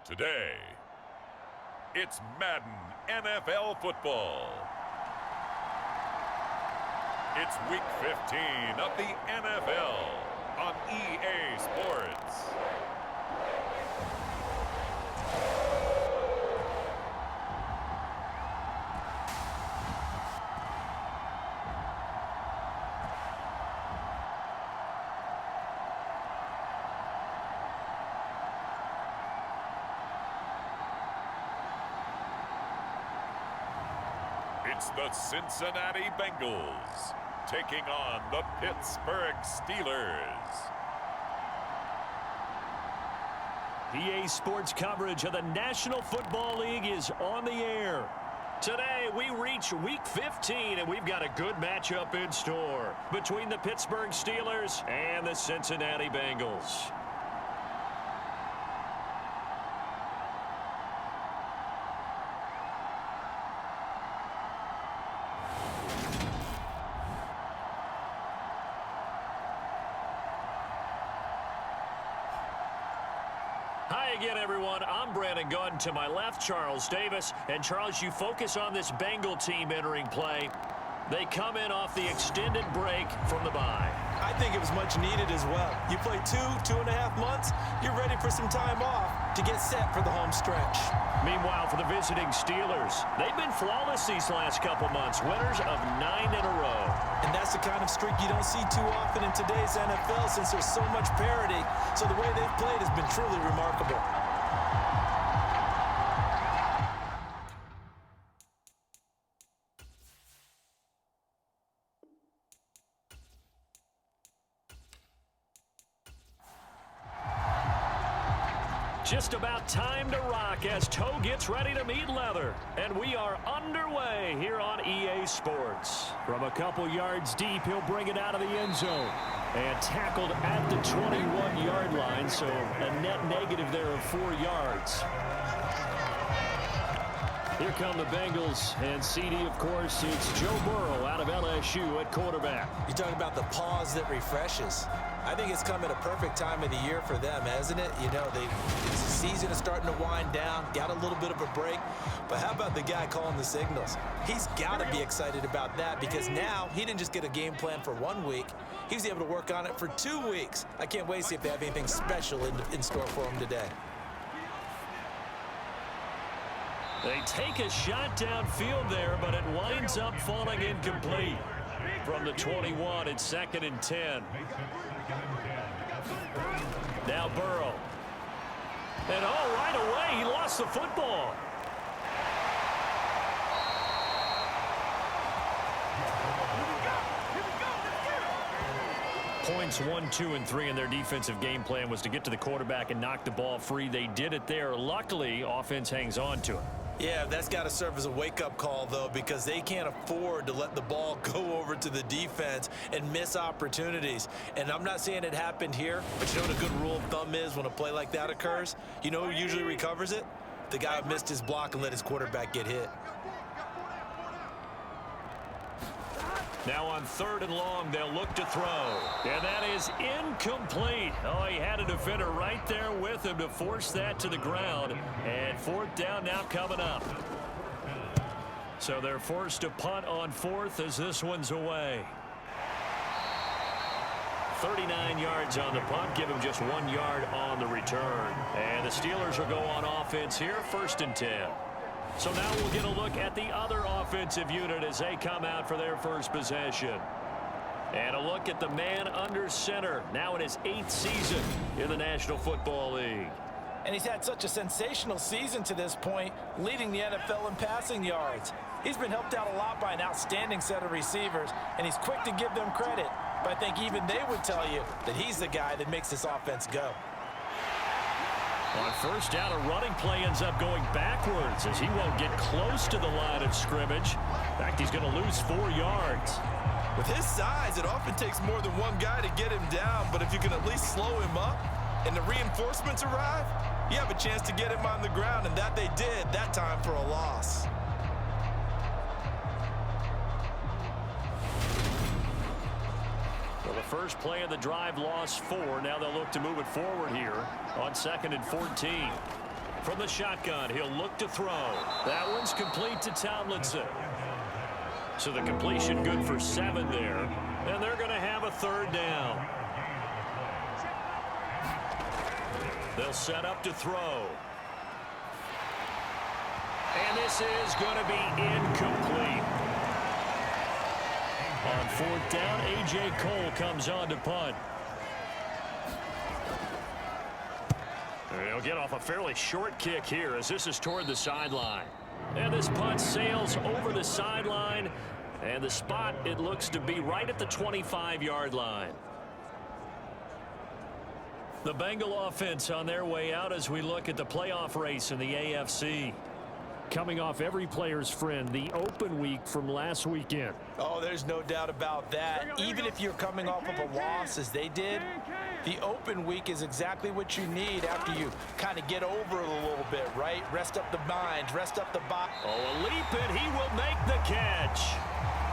Today, it's Madden NFL football. It's Week 15 of the NFL on EA Sports. It's the Cincinnati Bengals taking on the Pittsburgh Steelers. EA Sports coverage of the National Football League is on the air. Today, we reach Week 15, and we've got a good matchup in store between the Pittsburgh Steelers and the Cincinnati Bengals. Hi again, everyone. I'm Brandon Gunn. To my left, Charles Davis. And Charles, you focus on this Bengal team entering play. They come in off the extended break from the bye. I think it was much needed as well. You play 2.5 months, you're ready for some time off to get set for the home stretch. Meanwhile, for the visiting Steelers, they've been flawless these last couple months, winners of 9 in a row. And that's the kind of streak you don't see too often in today's NFL since there's so much parity. So the way they've played has been truly remarkable. Just about time to rock as toe gets ready to meet leather. And we are underway here on EA Sports. From a couple yards deep, he'll bring it out of the end zone. And tackled at the 21-yard line, so a net negative there of 4 yards. Here come the Bengals, and CD, of course, it's Joe Burrow out of LSU at quarterback. You're talking about the pause that refreshes. I think it's come at a perfect time of the year for them, hasn't it? You know, the season is starting to wind down, got a little bit of a break. But how about the guy calling the signals? He's got to be excited about that because now he didn't just get a game plan for 1 week. He was able to work on it for 2 weeks. I can't wait to see if they have anything special in store for him today. They take a shot downfield there, but it winds up falling incomplete. From the 21, it's 2nd and 10. Now Burrow. And right away, he lost the football. Points 1, 2, and 3 in their defensive game plan was to get to the quarterback and knock the ball free. They did it there. Luckily, offense hangs on to it. Yeah, that's got to serve as a wake-up call, though, because they can't afford to let the ball go over to the defense and miss opportunities. And I'm not saying it happened here, but you know what a good rule of thumb is when a play like that occurs? You know who usually recovers it? The guy who missed his block and let his quarterback get hit. Now on 3rd and long, they'll look to throw. And that is incomplete. Oh, he had a defender right there with him to force that to the ground. And 4th down now coming up. So they're forced to punt on 4th as this one's away. 39 yards on the punt, give him just 1 yard on the return. And the Steelers will go on offense here, 1st and 10. So now we'll get a look at the other offensive unit as they come out for their first possession. And a look at the man under center, now in his 8th season in the National Football League. And he's had such a sensational season to this point, leading the NFL in passing yards. He's been helped out a lot by an outstanding set of receivers, and he's quick to give them credit. But I think even they would tell you that he's the guy that makes this offense go. On 1st down, a running play ends up going backwards as he won't get close to the line of scrimmage. In fact, he's going to lose 4 yards. With his size, it often takes more than one guy to get him down, but if you can at least slow him up and the reinforcements arrive, you have a chance to get him on the ground, and that they did that time for a loss. Well, the first play of the drive lost 4. Now they'll look to move it forward here on 2nd and 14. From the shotgun, he'll look to throw. That one's complete to Tomlinson. So the completion good for 7 there. And they're going to have a 3rd down. They'll set up to throw. And this is going to be incomplete. On 4th down, A.J. Cole comes on to punt. He'll get off a fairly short kick here as this is toward the sideline. And this punt sails over the sideline. And the spot, it looks to be right at the 25-yard line. The Bengal offense on their way out as we look at the playoff race in the AFC. Coming off every player's friend, the open week from last weekend. Oh, there's no doubt about that. Even if you're coming off of a loss as they did, the open week is exactly what you need after you kind of get over it a little bit, right? Rest up the mind, rest up the body. Oh, a leap, and he will make the catch.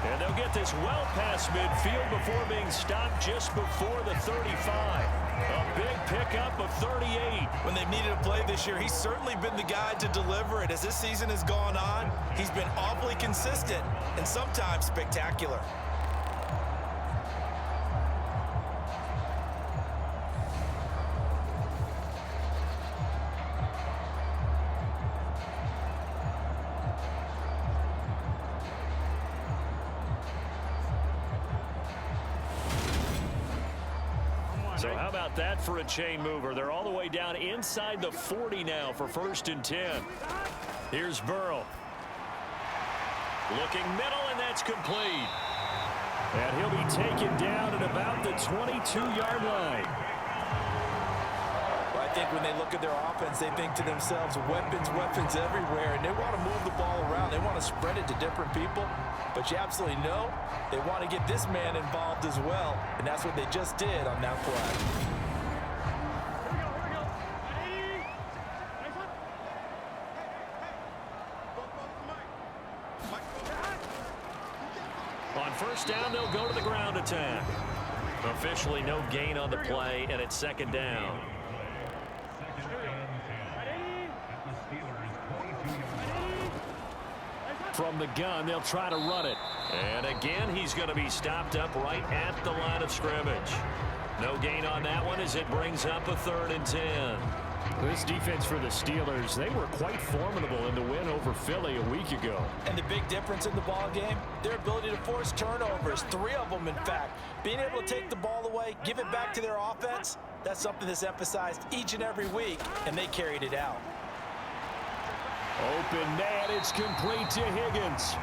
And they'll get this well past midfield before being stopped just before the 35. A big pickup of 38. When they've needed a play this year, he's certainly been the guy to deliver it. As this season has gone on, he's been awfully consistent and sometimes spectacular. So how about that for a chain mover? They're all the way down inside the 40 now for 1st and 10. Here's Burrow. Looking middle, and that's complete. And he'll be taken down at about the 22-yard line. Well, I think when they look at their offense, they think to themselves, weapons, weapons everywhere, and they want to move the ball around. They want to spread it to different people. But you absolutely know they want to get this man involved as well, and that's what they just did on that play. On 1st down, they'll go to the ground attack. Officially no gain on the play, and it's 2nd down. From the gun, they'll try to run it. And again, he's going to be stopped up right at the line of scrimmage. No gain on that one as it brings up a 3rd and 10. This defense for the Steelers, they were quite formidable in the win over Philly a week ago. And the big difference in the ball game, their ability to force turnovers, 3 of them in fact. Being able to take the ball away, give it back to their offense, that's something that's emphasized each and every week, and they carried it out. Open net, it's complete to Higgins.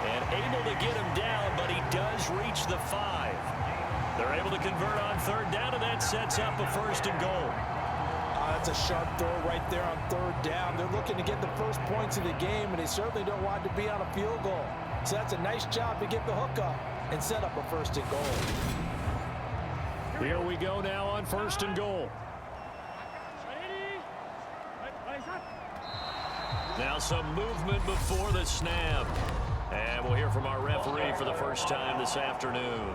And able to get him down, but he does reach the 5. They're able to convert on 3rd down, and that sets up a 1st and goal. That's a sharp throw right there on 3rd down. They're looking to get the first points of the game, and they certainly don't want to be on a field goal. So that's a nice job to get the hook up and set up a 1st and goal. Here we go now on 1st and goal. Now some movement before the snap. And we'll hear from our referee for the first time this afternoon.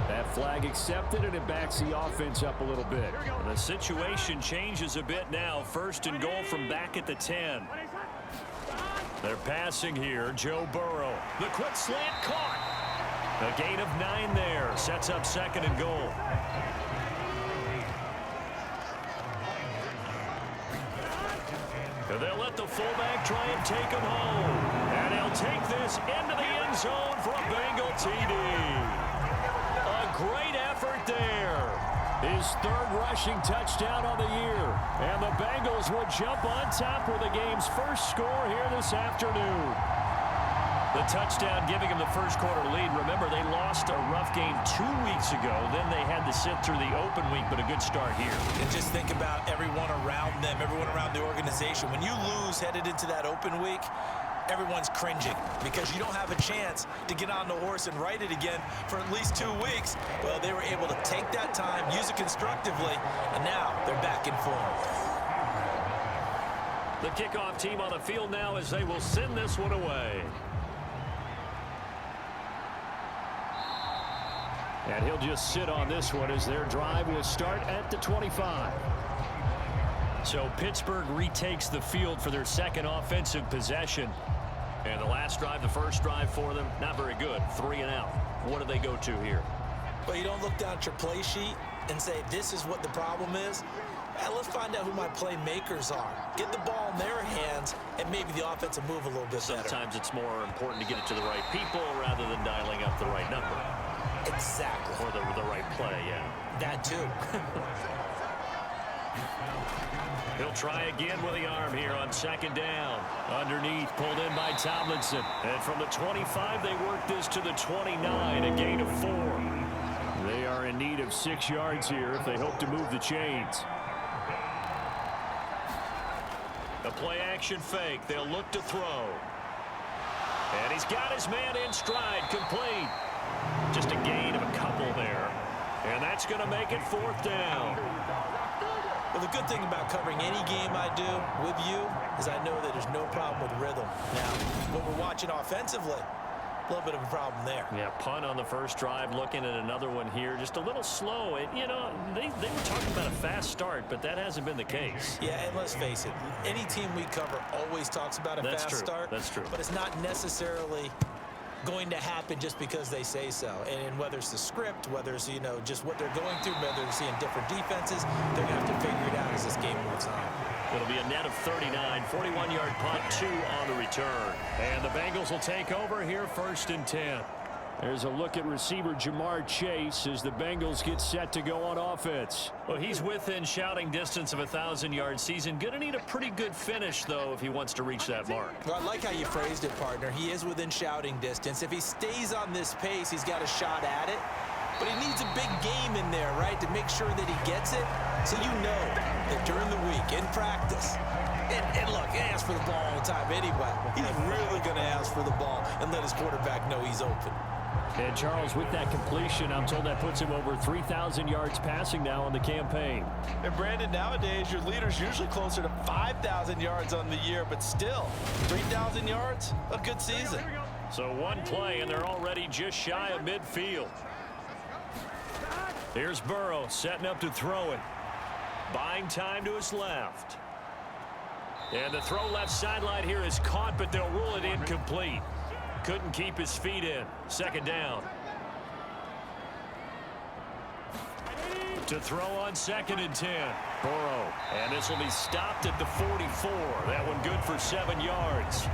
That flag accepted, and it backs the offense up a little bit. The situation changes a bit now. 1st and goal from back at the 10. They're passing here. Joe Burrow. The quick slant caught. A gain of 9 there. Sets up 2nd and goal. They'll let the fullback try and take him home. And he'll take this into the end zone for a Bengal TD. A great effort there. His 3rd rushing touchdown on the year. And the Bengals will jump on top with the game's first score here this afternoon. The touchdown giving him the first quarter lead. Remember, they lost a rough game 2 weeks ago. Then they had to sit through the open week, but a good start here. And just think about everyone around them, everyone around the organization. When you lose headed into that open week, everyone's cringing because you don't have a chance to get on the horse and ride it again for at least 2 weeks. Well, they were able to take that time, use it constructively, and now they're back in form. The kickoff team on the field now as they will send this one away. And he'll just sit on this one as their drive will start at the 25. So Pittsburgh retakes the field for their second offensive possession. And the last drive, the first drive for them, not very good. 3 and out. What do they go to here? Well, you don't look down at your play sheet and say, this is what the problem is. Let's find out who my playmakers are. Get the ball in their hands, and maybe the offense will move a little bit better. Sometimes it's more important to get it to the right people rather than dialing up the right number. Exactly. Or the right play, yeah. That too. He'll try again with the arm here on second down. Underneath, pulled in by Tomlinson. And from the 25, they work this to the 29, a gain of 4. They are in need of 6 yards here if they hope to move the chains. A play-action fake. They'll look to throw. And he's got his man in stride, complete. Just a gain of a couple there. And that's going to make it 4th down. Well, the good thing about covering any game I do with you is I know that there's no problem with rhythm. Now, when we're watching offensively, a little bit of a problem there. Yeah, punt on the first drive, looking at another one here. Just a little slow. You know, they were talking about a fast start, but that hasn't been the case. Yeah, and let's face it, any team we cover always talks about a fast start. That's true. But it's not necessarily going to happen just because they say so. And whether it's the script, whether it's, you know, just what they're going through, whether they're seeing different defenses, they're going to have to figure it out as this game moves on. It'll be a net of 39, 41-yard punt, 2 on the return. And the Bengals will take over here, 1st and 10. There's a look at receiver Jamar Chase as the Bengals get set to go on offense. Well, he's within shouting distance of a 1,000-yard season. Going to need a pretty good finish, though, if he wants to reach that mark. Well, I like how you phrased it, partner. He is within shouting distance. If he stays on this pace, he's got a shot at it. But he needs a big game in there, right, to make sure that he gets it. So you know that during the week, in practice, and look, he asks for the ball all the time anyway. He's really going to ask for the ball and let his quarterback know he's open. And Charles, with that completion, I'm told that puts him over 3,000 yards passing now on the campaign. And Brandon, nowadays your leader's usually closer to 5,000 yards on the year, but still, 3,000 yards, a good season. So one play, and they're already just shy of midfield. Here's Burrow setting up to throw it. Buying time to his left. And the throw left sideline here is caught, but they'll rule it incomplete. Couldn't keep his feet in. 2nd down. To throw on 2nd and 10. Burrow. And this will be stopped at the 44. That one good for 7 yards.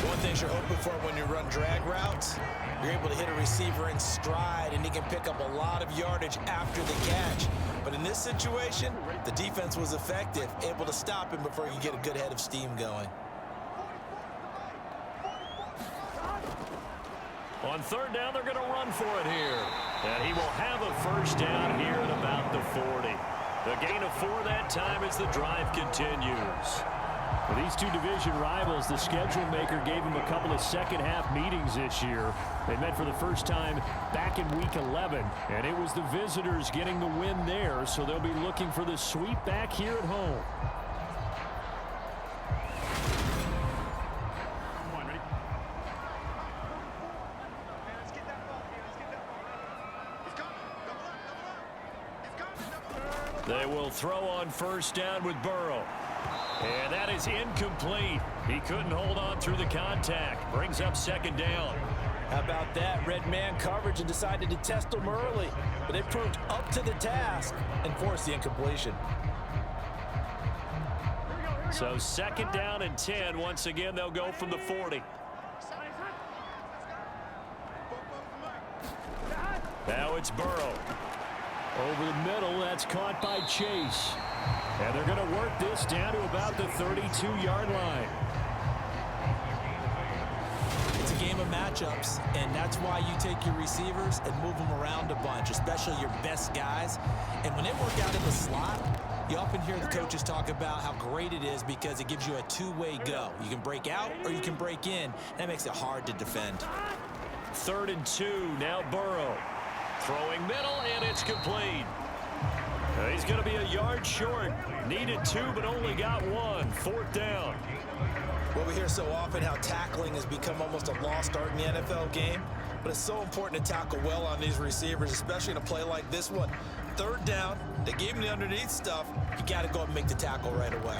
One thing you're hoping for when you run drag routes, you're able to hit a receiver in stride, and he can pick up a lot of yardage after the catch. But in this situation, the defense was effective, able to stop him before you get a good head of steam going. On 3rd down, they're going to run for it here. And he will have a 1st down here at about the 40. The gain of 4 that time as the drive continues. For these two division rivals, the schedule maker gave them a couple of second-half meetings this year. They met for the first time back in Week 11, and it was the visitors getting the win there, so they'll be looking for the sweep back here at home. They will throw on 1st down with Burrow. And that is incomplete. He couldn't hold on through the contact. Brings up 2nd down. How about that? Red man coverage and decided to test them early. But they proved up to the task and forced the incompletion. So 2nd down and 10. Once again, they'll go from the 40. Now it's Burrow. Over the middle, that's caught by Chase. And they're going to work this down to about the 32-yard line. It's a game of matchups, and that's why you take your receivers and move them around a bunch, especially your best guys. And when they work out in the slot, you often hear the coaches talk about how great it is because it gives you a two-way go. You can break out or you can break in. That makes it hard to defend. 3rd and 2, now Burrow. Throwing middle, and it's complete. He's going to be a yard short. Needed 2, but only got 1. 4th down. Well, we hear so often how tackling has become almost a lost art in the NFL game, but it's so important to tackle well on these receivers, especially in a play like this one. third down. They gave him the underneath stuff. You got to go and make the tackle right away.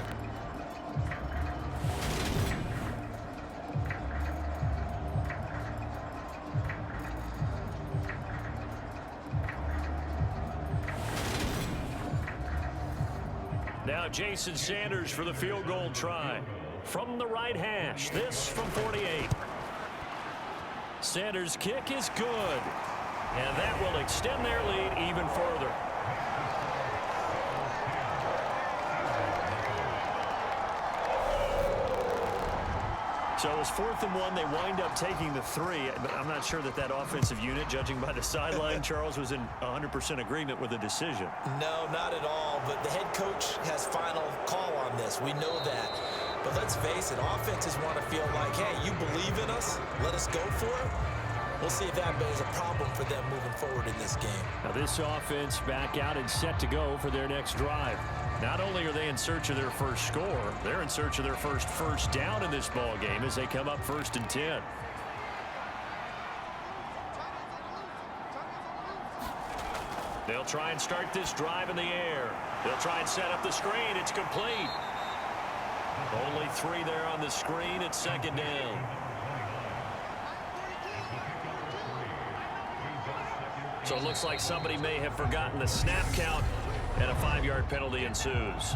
Now Jason Sanders for the field goal try. From the right hash, this from 48. Sanders' kick is good. And that will extend their lead even further. So it was 4th and 1. They wind up taking the 3. But I'm not sure that that offensive unit, judging by the sideline, Charles, was in 100% agreement with the decision. No, not at all. But the head coach has final call on this. We know that. But let's face it, offenses want to feel like, hey, you believe in us? Let us go for it. We'll see if that is a problem for them moving forward in this game. Now this offense back out and set to go for their next drive. Not only are they in search of their first score, they're in search of their first down in this ball game as they come up 1st and 10. They'll try and start this drive in the air. They'll try and set up the screen. It's complete. Only 3 there on the screen. It's 2nd down. So it looks like somebody may have forgotten the snap count, and a 5-yard penalty ensues.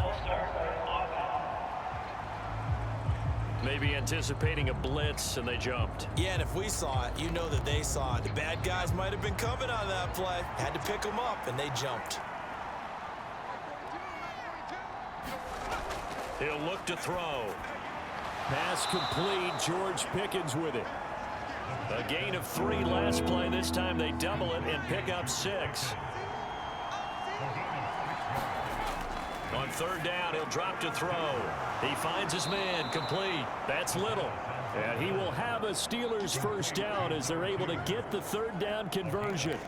Maybe anticipating a blitz, and they jumped. Yeah, and if we saw it, you know that they saw it. The bad guys might have been coming on that play. Had to pick them up, and they jumped. He'll look to throw. Pass complete. George Pickens with it. A gain of 3 last play. This time they double it and pick up 6. On 3rd down, he'll drop to throw. He finds his man complete. That's Little. And he will have a Steelers first down as they're able to get the 3rd down conversion.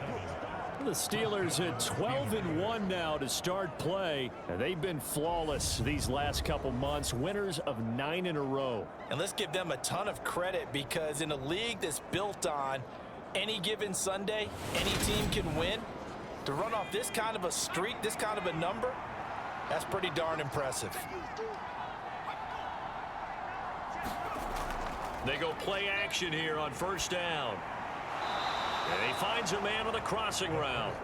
The Steelers at 12-1 now to start play, and they've been flawless these last couple months, winners of 9 in a row. And let's give them a ton of credit, because in a league that's built on any given Sunday, any team can win. To run off this kind of a streak, this kind of a number, that's pretty darn impressive. They go play action here on 1st down. And he finds a man on the crossing route.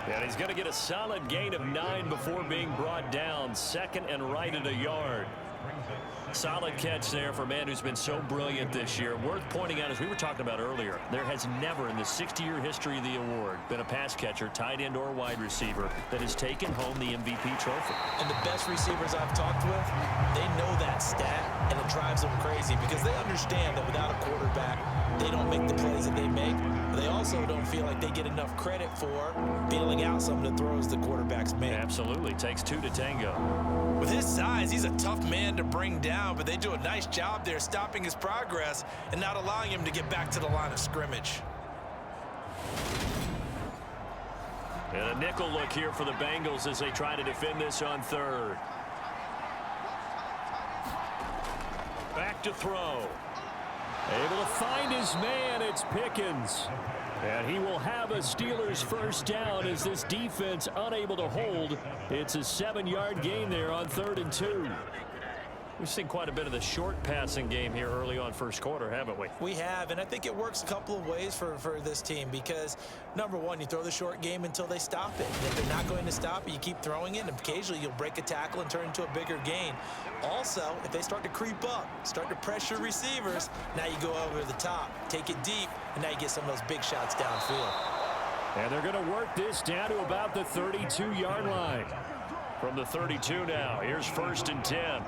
And he's going to get a solid gain of 9 before being brought down. 2nd and right at a yard. Solid catch there for a man who's been so brilliant this year. Worth pointing out, as we were talking about earlier, there has never in the 60-year history of the award been a pass catcher, tight end or wide receiver that has taken home the MVP trophy. And the best receivers I've talked with, they know that stat, and it drives them crazy because they understand that without a quarterback, they don't make the plays that they make. They also don't feel like they get enough credit for feeling out some of the throws the quarterbacks make. Absolutely. Takes 2 to tango. With his size, he's a tough man to bring down, but they do a nice job there stopping his progress and not allowing him to get back to the line of scrimmage. And a nickel look here for the Bengals as they try to defend this on 3rd. Back to throw. Able to find his man. It's Pickens. And he will have a Steelers first down as this defense unable to hold. It's a 7-yard gain there on 3rd and 2. We've seen quite a bit of the short passing game here early on 1st quarter, haven't we? We have, and I think it works a couple of ways for this team because, number one, you throw the short game until they stop it. And if they're not going to stop it, you keep throwing it, and occasionally you'll break a tackle and turn into a bigger gain. Also, if they start to creep up, start to pressure receivers, now you go over the top, take it deep, and now you get some of those big shots downfield. And they're going to work this down to about the 32-yard line. From the 32 now, here's 1st and 10.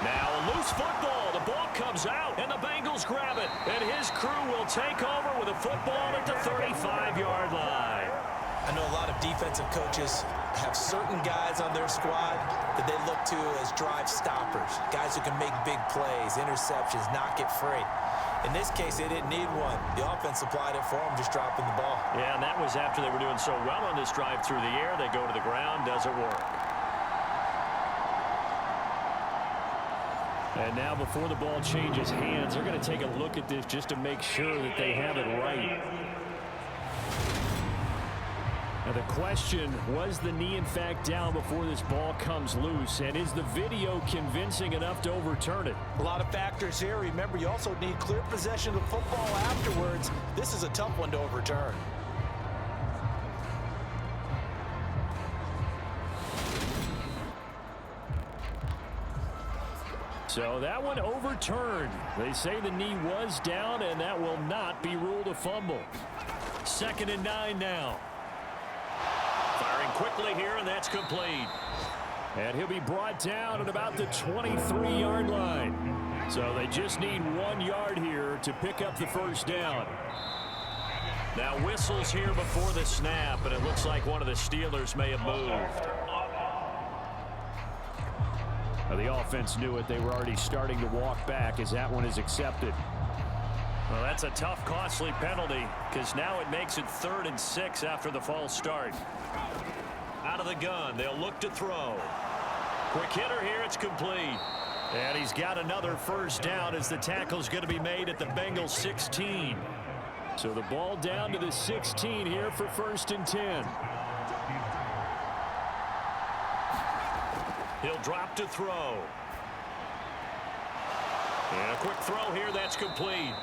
Now a loose football. The ball comes out, and the Bengals grab it. And his crew will take over with a football at the 35-yard line. I know a lot of defensive coaches have certain guys on their squad that they look to as drive stoppers, guys who can make big plays, interceptions, knock it free. In this case, they didn't need one. The offense supplied it for them, just dropping the ball. Yeah, and that was after they were doing so well on this drive through the air. They go to the ground, doesn't work. And now before the ball changes hands, they're going to take a look at this just to make sure that they have it right. Now the question, was the knee in fact down before this ball comes loose? And is the video convincing enough to overturn it? A lot of factors here. Remember, you also need clear possession of the football afterwards. This is a tough one to overturn. So that one overturned. They say the knee was down, and that will not be ruled a fumble. 2nd and 9 now. Firing quickly here, and that's complete. And he'll be brought down at about the 23-yard line. So they just need 1 yard here to pick up the first down. Now whistles here before the snap, and it looks like one of the Steelers may have moved. Now the offense knew it. They were already starting to walk back as that one is accepted. Well, that's a tough, costly penalty because now it makes it 3rd and 6 after the false start. Out of the gun, they'll look to throw. Quick hitter here, it's complete. And he's got another first down as the tackle's going to be made at the Bengals 16. So the ball down to the 16 here for 1st and 10. He'll drop to throw. And a quick throw here, that's complete.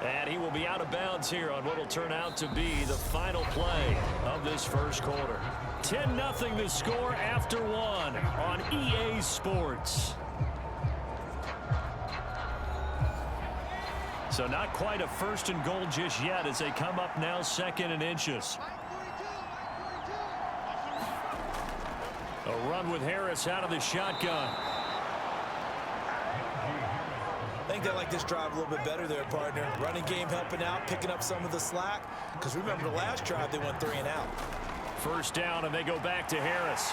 And he will be out of bounds here on what will turn out to be the final play of this first quarter. 10-0 the score after 1 on EA Sports. So not quite a 1st and goal just yet as they come up now 2nd and inches. A run with Harris out of the shotgun. I think they like this drive a little bit better there, partner. Running game helping out, picking up some of the slack. Because remember the last drive, they went 3 and out. First down, and they go back to Harris.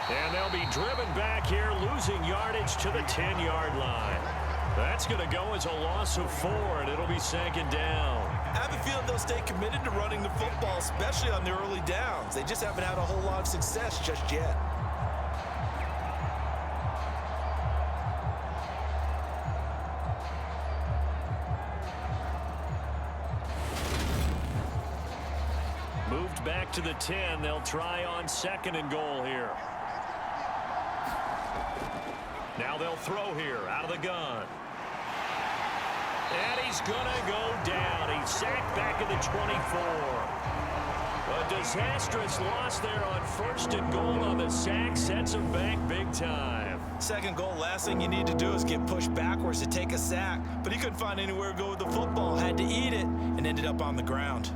And they'll be driven back here, losing yardage to the 10-yard line. That's going to go as a loss of 4, and it'll be 2nd down. I have a feeling they'll stay committed to running the football, especially on the early downs. They just haven't had a whole lot of success just yet. Moved back to the 10. They'll try on 2nd and goal here. Now they'll throw here out of the gun. And he's going to go down. He's sacked back at the 24. A disastrous loss there on 1st and goal on the sack. Sets him back big time. 2nd goal, last thing you need to do is get pushed backwards to take a sack. But he couldn't find anywhere to go with the football. Had to eat it and ended up on the ground.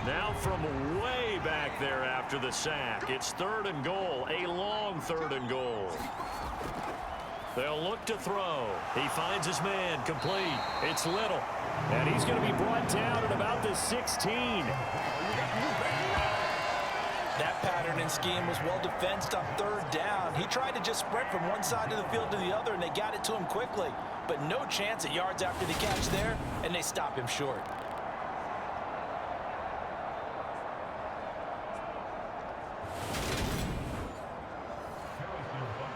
Now from way back there after the sack, it's 3rd and goal, a long 3rd and goal. They'll look to throw. He finds his man, complete. It's Little, and he's going to be brought down at about the 16. That pattern and scheme was well defensed on 3rd down. He tried to just sprint from one side of the field to the other, and they got it to him quickly. But no chance at yards after the catch there, and they stop him short.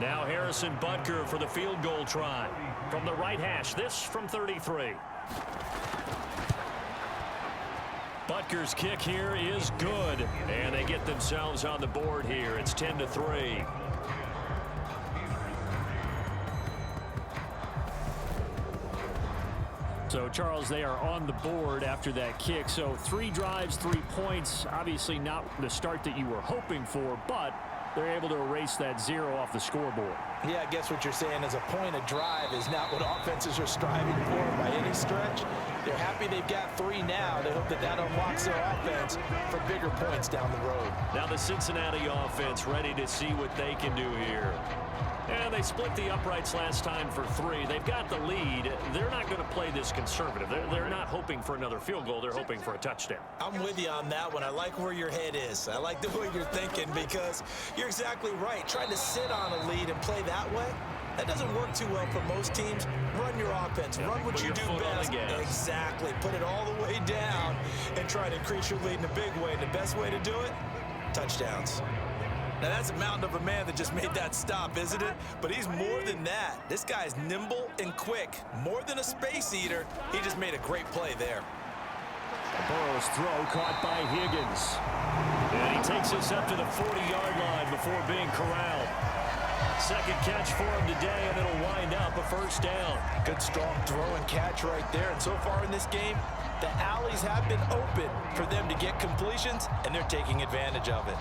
Now Harrison Butker for the field goal try. From the right hash, this from 33. Butker's kick here is good, and they get themselves on the board here. It's 10-3. So, Charles, they are on the board after that kick. So 3 drives, 3 points. Obviously not the start that you were hoping for, but they're able to erase that 0 off the scoreboard. Yeah, I guess what you're saying is a point a drive is not what offenses are striving for by any stretch. They're happy they've got 3 now. They hope that that unlocks their offense for bigger points down the road. Now the Cincinnati offense ready to see what they can do here. And they split the uprights last time for 3. They've got the lead. They're not going to play this conservative. They're not hoping for another field goal. They're hoping for a touchdown. I'm with you on that one. I like where your head is. I like the way you're thinking because you're exactly right. Trying to sit on a lead and play that way, that doesn't work too well for most teams. Run your offense. Run what you do best. Exactly. Put it all the way down and try to increase your lead in a big way. And the best way to do it, touchdowns. Now, that's a mountain of a man that just made that stop, isn't it? But he's more than that. This guy's nimble and quick. More than a space eater, he just made a great play there. Burrow's throw caught by Higgins. And he takes us up to the 40-yard line before being corralled. Second catch for him today, and it'll wind up a first down. Good strong throw and catch right there. And so far in this game, the alleys have been open for them to get completions, and they're taking advantage of it.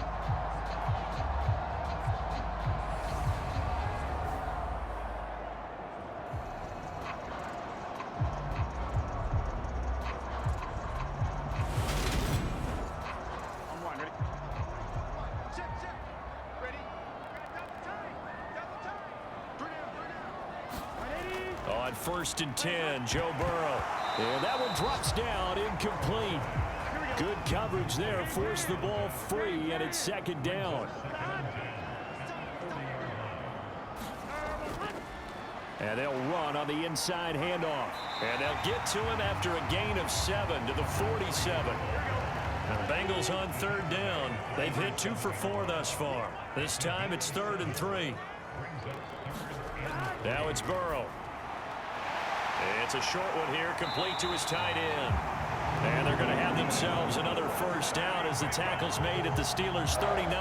On 1st and 10, Joe Burrow. And that one drops down, incomplete. Good coverage there, forced the ball free, and it's 2nd down. And they'll run on the inside handoff. And they'll get to him after a gain of 7 to the 47. And the Bengals on 3rd down. They've hit 2 for 4 thus far. This time it's 3rd and 3. Now it's Burrow. It's a short one here, complete to his tight end. And they're going to have themselves another first down as the tackle's made at the Steelers' 39.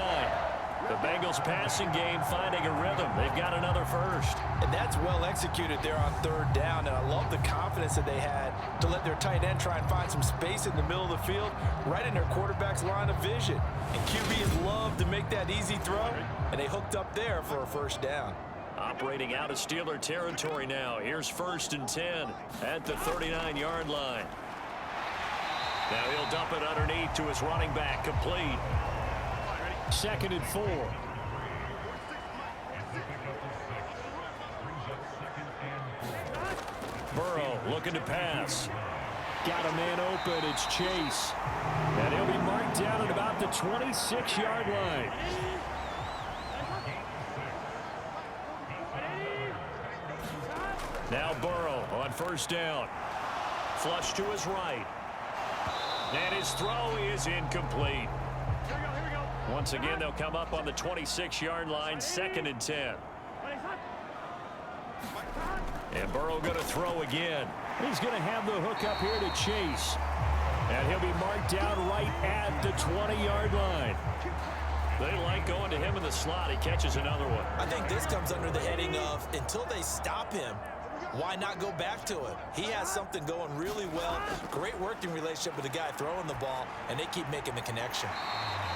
The Bengals passing game finding a rhythm. They've got another first. And that's well executed there on 3rd down. And I love the confidence that they had to let their tight end try and find some space in the middle of the field, right in their quarterback's line of vision. And QBs love to make that easy throw, and they hooked up there for a first down. Operating out of Steeler territory now. Here's 1st and 10 at the 39-yard line. Now he'll dump it underneath to his running back, complete. 2nd and 4. Burrow looking to pass. Got a man open. It's Chase. And he'll be marked down at about the 26-yard line. Now Burrow on 1st down. Flush to his right. And his throw is incomplete. Once again, they'll come up on the 26-yard line, 2nd and 10. And Burrow going to throw again. He's going to have the hook up here to Chase. And he'll be marked down right at the 20-yard line. They like going to him in the slot. He catches another one. I think this comes under the heading of until they stop him, why not go back to him? He has something going really well. Great working relationship with the guy throwing the ball, and they keep making the connection.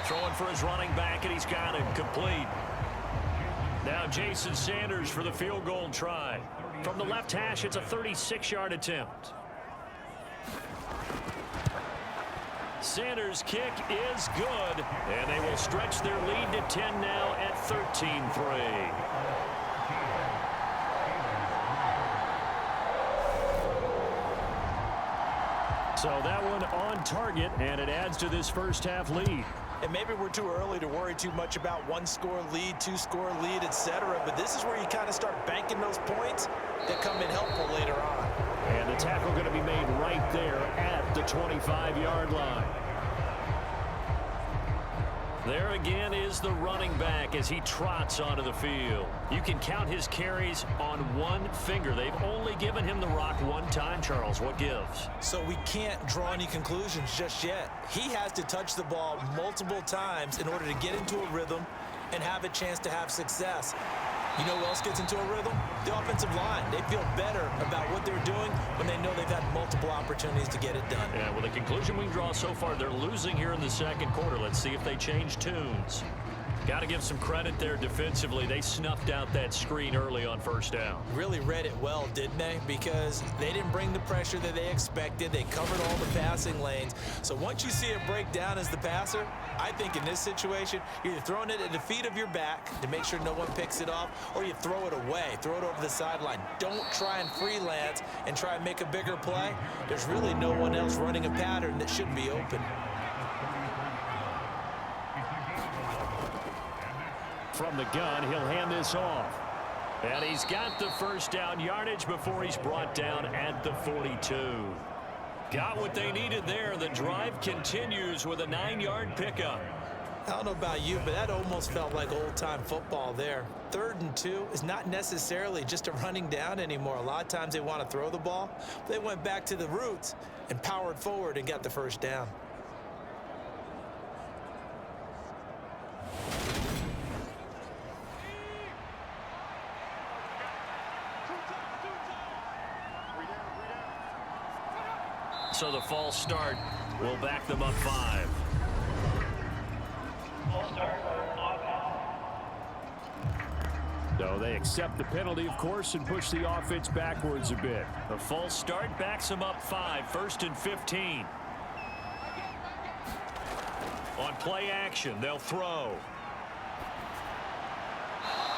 Throwing for his running back, and he's got him complete. Now Jason Sanders for the field goal try. From the left hash, it's a 36-yard attempt. Sanders' kick is good, and they will stretch their lead to 10 now at 13-3. So that one on target, and it adds to this first half lead. And maybe we're too early to worry too much about 1-score lead, 2-score lead, etc. But this is where you kind of start banking those points that come in helpful later on. And the tackle going to be made right there at the 25-yard line. There again is the running back as he trots onto the field. You can count his carries on one finger. They've only given him the rock one time, Charles. What gives? So we can't draw any conclusions just yet. He has to touch the ball multiple times in order to get into a rhythm and have a chance to have success. You know who else gets into a rhythm? The offensive line. They feel better about what they're doing when they know they've had multiple opportunities to get it done. Yeah, well, the conclusion we can draw so far, they're losing here in the second quarter. Let's see if they change tunes. Got to give some credit there defensively. They snuffed out that screen early on first down. Really read it well, didn't they? Because they didn't bring the pressure that they expected. They covered all the passing lanes. So once you see it break down as the passer, I think in this situation, you're either throwing it at the feet of your back to make sure no one picks it off, or you throw it away, throw it over the sideline. Don't try and freelance and try and make a bigger play. There's really no one else running a pattern that shouldn't be open. From the gun, he'll hand this off. And he's got the first down yardage before he's brought down at the 42. Got what they needed there. The drive continues with a 9-yard pickup. I don't know about you, but that almost felt like old-time football there. 3rd and 2 is not necessarily just a running down anymore. A lot of times they want to throw the ball. They went back to the roots and powered forward and got the first down. So the false start will back them up 5. So they accept the penalty, of course, and push the offense backwards a bit. The false start backs them up 5, 1st and 15. On play action, they'll throw.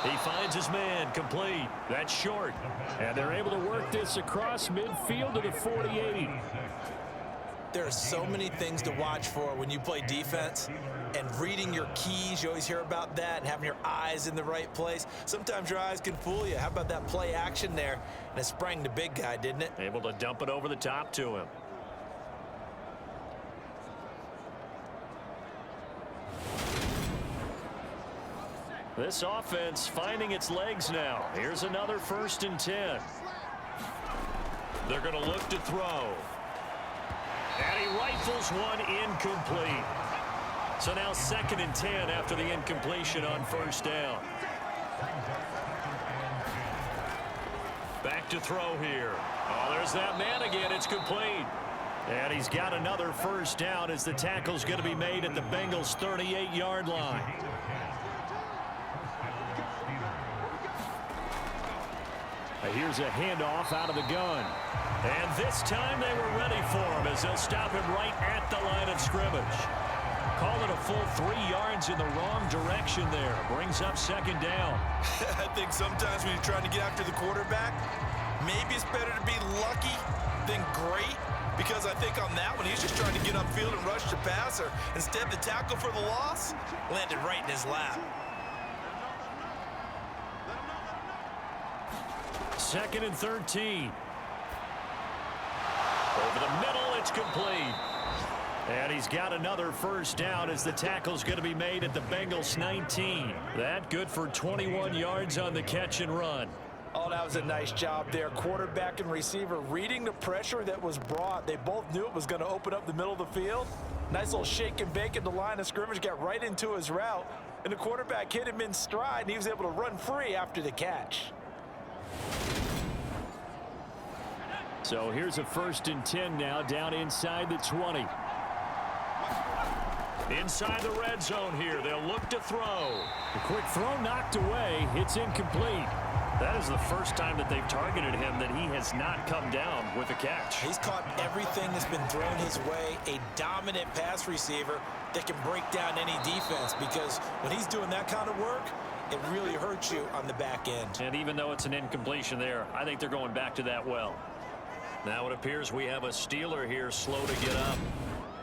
He finds his man, complete. That's short. And they're able to work this across midfield to the 48. There are so many things to watch for when you play defense, and reading your keys, you always hear about that, and having your eyes in the right place. Sometimes your eyes can fool you. How about that play action there? And it sprang the big guy, didn't it? Able to dump it over the top to him. This offense finding its legs now. Here's another 1st and 10. They're going to look to throw. And he rifles one incomplete. So now 2nd and 10 after the incompletion on 1st down. Back to throw here. Oh, there's that man again. It's complete. And he's got another 1st down as the tackle's going to be made at the Bengals' 38-yard line. Here's a handoff out of the gun. And this time they were ready for him as they'll stop him right at the line of scrimmage. Call it a full 3 yards in the wrong direction there. Brings up 2nd down. I think sometimes when you're trying to get after the quarterback, maybe it's better to be lucky than great. Because I think on that one, he's just trying to get upfield and rush the passer. Instead, the tackle for the loss landed right in his lap. 2nd and 13. Over the middle, it's complete. And he's got another 1st down as the tackle's going to be made at the Bengals' 19. That good for 21 yards on the catch and run. Oh, that was a nice job there. Quarterback and receiver reading the pressure that was brought. They both knew it was going to open up the middle of the field. Nice little shake and bake at the line of scrimmage, got right into his route. And the quarterback hit him in stride, and he was able to run free after the catch. So here's a 1st and 10 now down inside the 20. Inside the red zone here. They'll look to throw. The quick throw knocked away. It's incomplete. That is the first time that they've targeted him that he has not come down with a catch. He's caught everything that's been thrown his way. A dominant pass receiver that can break down any defense, because when he's doing that kind of work, it really hurts you on the back end. And even though it's an incompletion there, I think they're going back to that well. Now it appears we have a Steeler here slow to get up.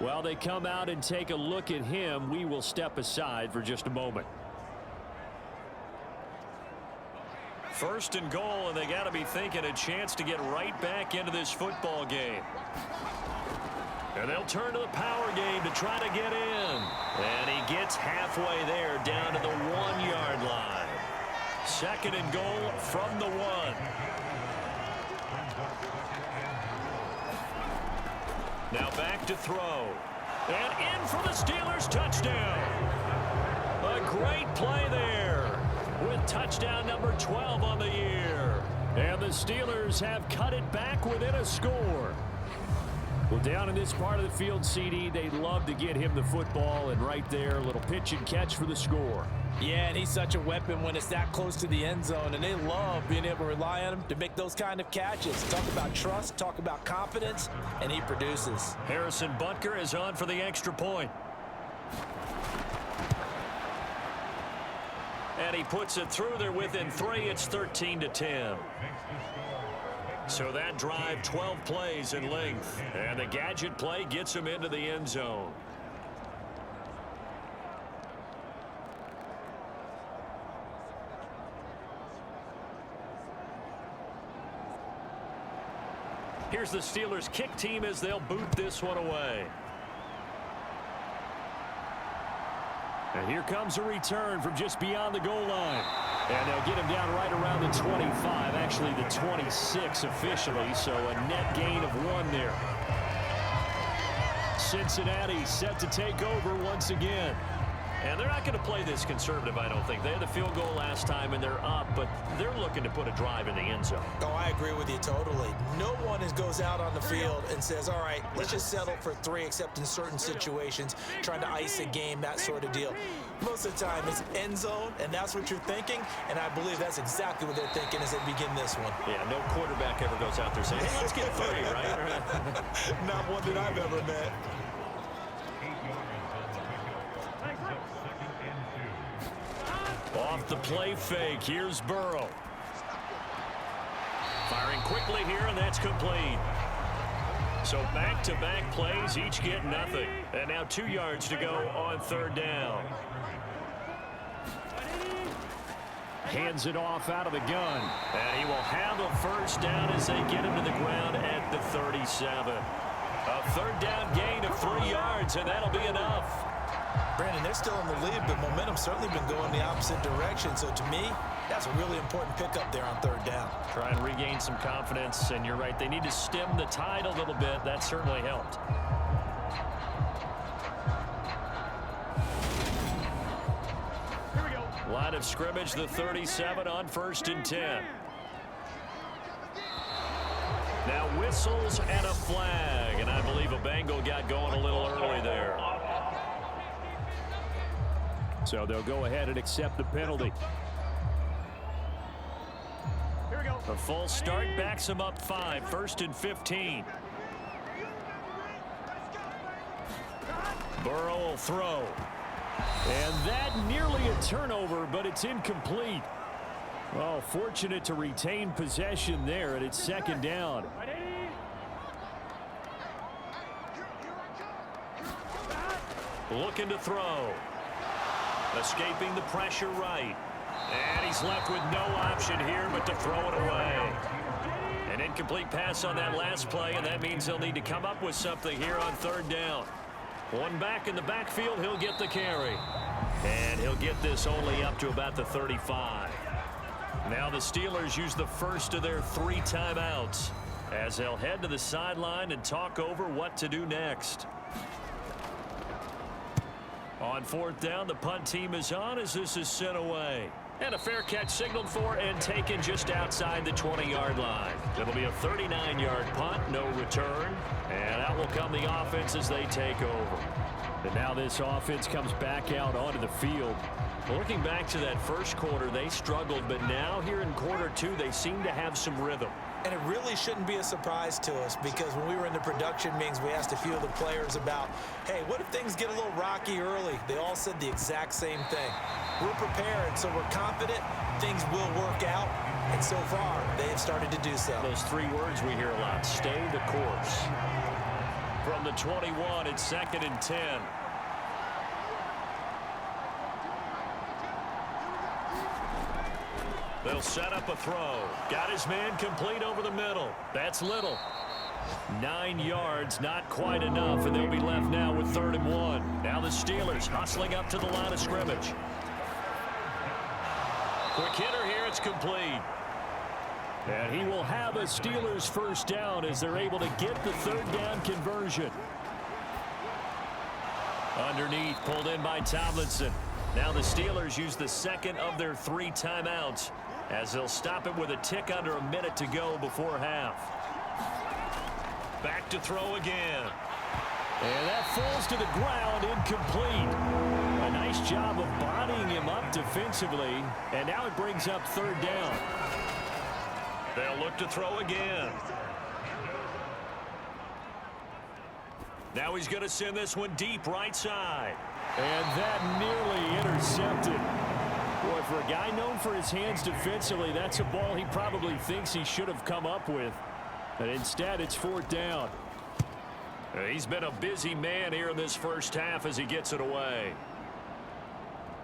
While they come out and take a look at him, we will step aside for just a moment. 1st and goal, and they got to be thinking a chance to get right back into this football game. And they'll turn to the power game to try to get in. And he gets halfway there down to the 1-yard line. 2nd and goal from the 1. Now back to throw. And in for the Steelers touchdown. A great play there with touchdown number 12 on the year. And the Steelers have cut it back within a score. Well, down in this part of the field, CD, they love to get him the football, and right there, a little pitch and catch for the score. Yeah, and he's such a weapon when it's that close to the end zone, and they love being able to rely on him to make those kind of catches. Talk about trust, talk about confidence, and he produces. Harrison Butker is on for the extra point. And he puts it through there within 3. It's 13-10. So that drive, 12 plays in length. And the gadget play gets him into the end zone. Here's the Steelers kick team as they'll boot this one away. And here comes a return from just beyond the goal line. And they'll get him down right around the 25, actually the 26 officially, so a net gain of 1 there. Cincinnati set to take over once again. And they're not going to play this conservative, I don't think. They had the field goal last time, and they're up, but they're looking to put a drive in the end zone. Oh, I agree with you totally. No one goes out on the field and says, all right, let's just settle for 3, except in certain situations, trying to ice a game, that sort of deal. Most of the time, it's end zone, and that's what you're thinking, and I believe that's exactly what they're thinking as they begin this one. Yeah, no quarterback ever goes out there saying, hey, let's get 3, right? Not one that I've ever met. Off the play fake, here's Burrow. Firing quickly here, and that's complete. So back-to-back plays, each get nothing. And now 2 yards to go on 3rd down. Hands it off out of the gun. And he will have a 1st down as they get him to the ground at the 37. A 3rd down gain of 3 yards, and that'll be enough. Brandon, they're still in the lead, but momentum's certainly been going the opposite direction. So to me, that's a really important pickup there on 3rd down. Try and regain some confidence, and you're right. They need to stem the tide a little bit. That certainly helped. Here we go. Line of scrimmage, the 37 on 1st and 10. Now whistles and a flag, and I believe a Bengal got going a little early there. So they'll go ahead and accept the penalty. Here we go. A false start backs them up 5. 1st and 15. Burrow will throw. And that nearly a turnover, but it's incomplete. Well, fortunate to retain possession there, and it's 2nd down. Looking to throw. Escaping the pressure right. And he's left with no option here but to throw it away. An incomplete pass on that last play, and that means they'll need to come up with something here on 3rd down. One back in the backfield, he'll get the carry. And he'll get this only up to about the 35. Now the Steelers use the first of their 3 timeouts as they'll head to the sideline and talk over what to do next. On 4th down, the punt team is on as this is sent away. And a fair catch signaled for and taken just outside the 20-yard line. It'll be a 39-yard punt, no return. And out will come the offense as they take over. And now this offense comes back out onto the field. Looking back to that first quarter, they struggled, but now here in quarter 2, they seem to have some rhythm. And it really shouldn't be a surprise to us, because when we were in the production meetings, we asked a few of the players about, hey, what if things get a little rocky early? They all said the exact same thing. We're prepared, so we're confident things will work out. And so far, they have started to do so. Those 3 words we hear a lot, stay the course. From the 21, it's 2nd and 10. They'll set up a throw. Got his man complete over the middle. That's Little. 9 yards, not quite enough, and they'll be left now with 3rd and 1. Now the Steelers hustling up to the line of scrimmage. Quick hitter here, it's complete. And he will have a Steelers 1st down as they're able to get the 3rd down conversion. Underneath, pulled in by Tomlinson. Now the Steelers use the 2nd of their 3 timeouts as they'll stop it with a tick under a minute to go before half. Back to throw again. And that falls to the ground, incomplete. A nice job of bodying him up defensively, and now it brings up 3rd down. They'll look to throw again. Now he's going to send this one deep right side. And that nearly intercepted. Boy, for a guy known for his hands defensively, that's a ball he probably thinks he should have come up with. But instead, it's 4th down. He's been a busy man here in this first half as he gets it away.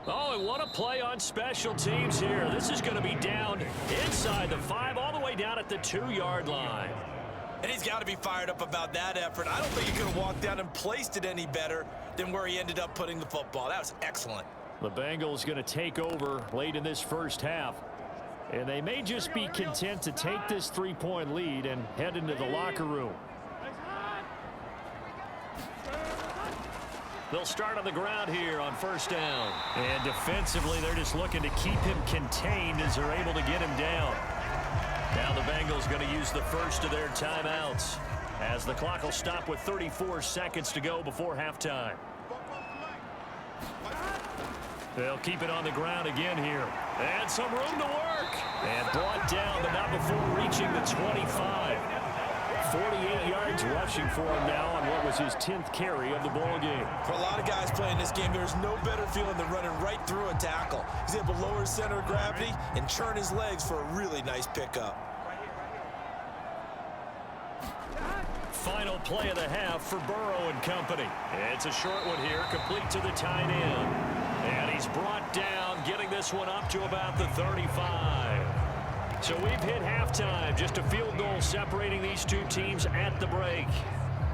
Oh, and what a play on special teams here. This is going to be down inside the 5, all the way down at the 2-yard line. And he's got to be fired up about that effort. I don't think he could have walked down and placed it any better than where he ended up putting the football. That was excellent. The Bengals going to take over late in this first half. And they may just be content to take this 3-point lead and head into the locker room. They'll start on the ground here on first down. And defensively, they're just looking to keep him contained as they're able to get him down. Now the Bengals going to use the first of their timeouts as the clock will stop with 34 seconds to go before halftime. They'll keep it on the ground again here. And some room to work. And brought down, but not before reaching the 25. 48 yards rushing for him now on what was his 10th carry of the ball game. For a lot of guys playing this game, there's no better feeling than running right through a tackle. He's able to lower his center of gravity and churn his legs for a really nice pickup. Final play of the half for Burrow and company. It's a short one here, complete to the tight end. And he's brought down, getting this one up to about the 35. So we've hit halftime. Just a field goal separating these two teams at the break.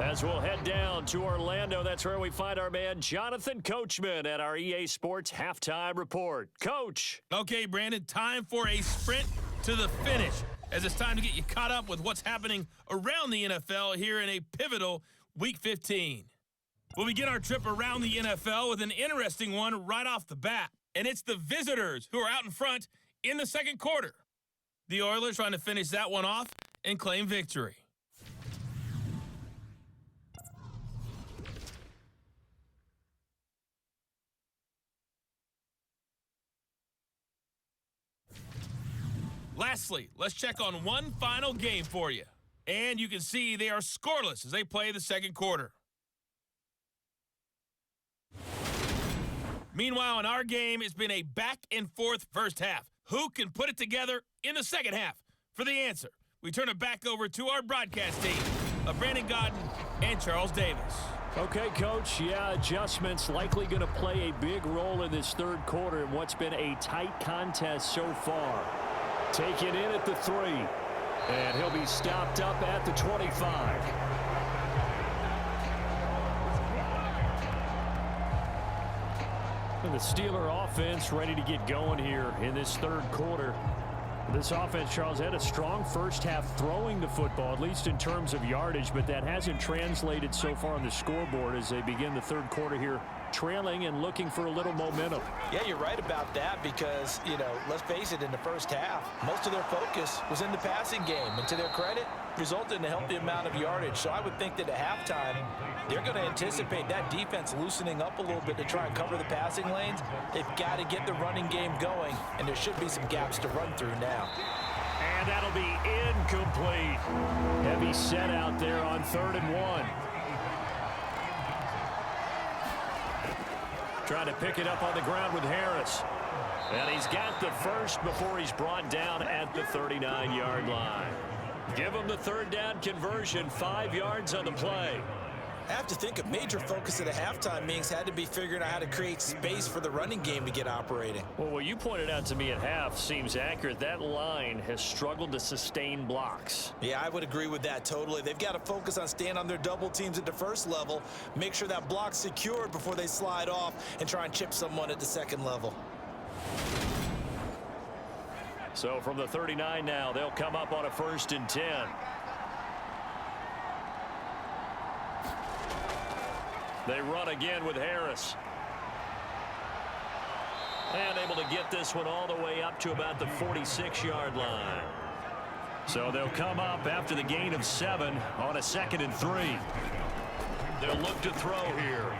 As we'll head down to Orlando, that's where we find our man Jonathan Coachman at our EA Sports Halftime Report. Coach. Okay, Brandon, time for a sprint to the finish, as it's time to get you caught up with what's happening around the NFL here in a pivotal Week 15. We'll begin our trip around the NFL with an interesting one right off the bat, and it's the visitors who are out in front in the second quarter. The Oilers trying to finish that one off and claim victory. Lastly, let's check on one final game for you. And you can see they are scoreless as they play the second quarter. Meanwhile, in our game, it's been a back-and-forth first half. Who can put it together in the second half? For the answer, we turn it back over to our broadcast team of Brandon Godden and Charles Davis. Okay, Coach, yeah, adjustments likely going to play a big role in this third quarter in what's been a tight contest so far. Taking in at the 3, and he'll be stopped up at the 25. And the Steeler offense ready to get going here in this third quarter. This offense, Charles, had a strong first half throwing the football, at least in terms of yardage, but that hasn't translated so far on the scoreboard as they begin the third quarter here, trailing and looking for a little momentum. Yeah, you're right about that because, let's face it, in the first half, most of their focus was in the passing game. And to their credit, resulted in a healthy amount of yardage. So I would think that at halftime, they're going to anticipate that defense loosening up a little bit to try and cover the passing lanes. They've got to get the running game going, and there should be some gaps to run through now. And that'll be incomplete. Heavy set out there on 3rd and 1. Trying to pick it up on the ground with Harris. And he's got the first before he's brought down at the 39-yard line. Give him the third down conversion, 5 yards on the play. I have to think a major focus at the halftime meetings had to be figuring out how to create space for the running game to get operating. Well, what you pointed out to me at half seems accurate. That line has struggled to sustain blocks. Yeah, I would agree with that totally. They've got to focus on staying on their double teams at the first level, make sure that block's secured before they slide off and try and chip someone at the second level. So from the 39 now, they'll come up on a 1st and 10. They run again with Harris. And able to get this one all the way up to about the 46-yard line. So they'll come up after the gain of 7 on a 2nd and 3. They'll look to throw here.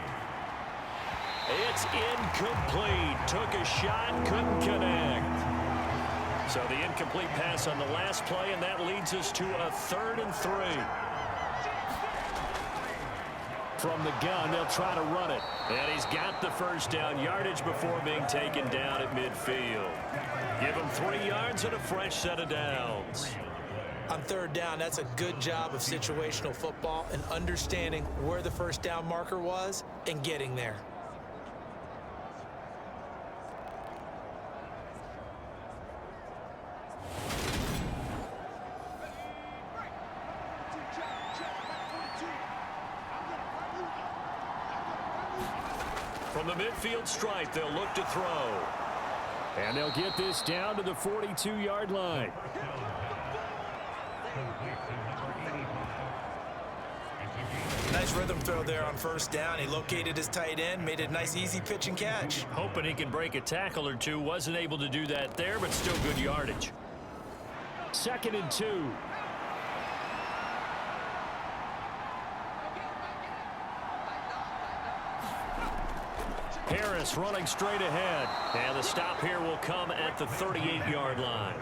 It's incomplete. Took a shot, couldn't connect. So the incomplete pass on the last play, and that leads us to a 3rd and 3. From the gun, they'll try to run it. And he's got the first down, yardage before being taken down at midfield. Give him 3 yards and a fresh set of downs. On 3rd down, that's a good job of situational football and understanding where the first down marker was and getting there. From the midfield stripe, they'll look to throw. And they'll get this down to the 42-yard line. Nice rhythm throw there on first down. He located his tight end, made it a nice, easy pitch and catch. Hoping he can break a tackle or two. Wasn't able to do that there, but still good yardage. 2nd and 2. Harris running straight ahead. And the stop here will come at the 38-yard line.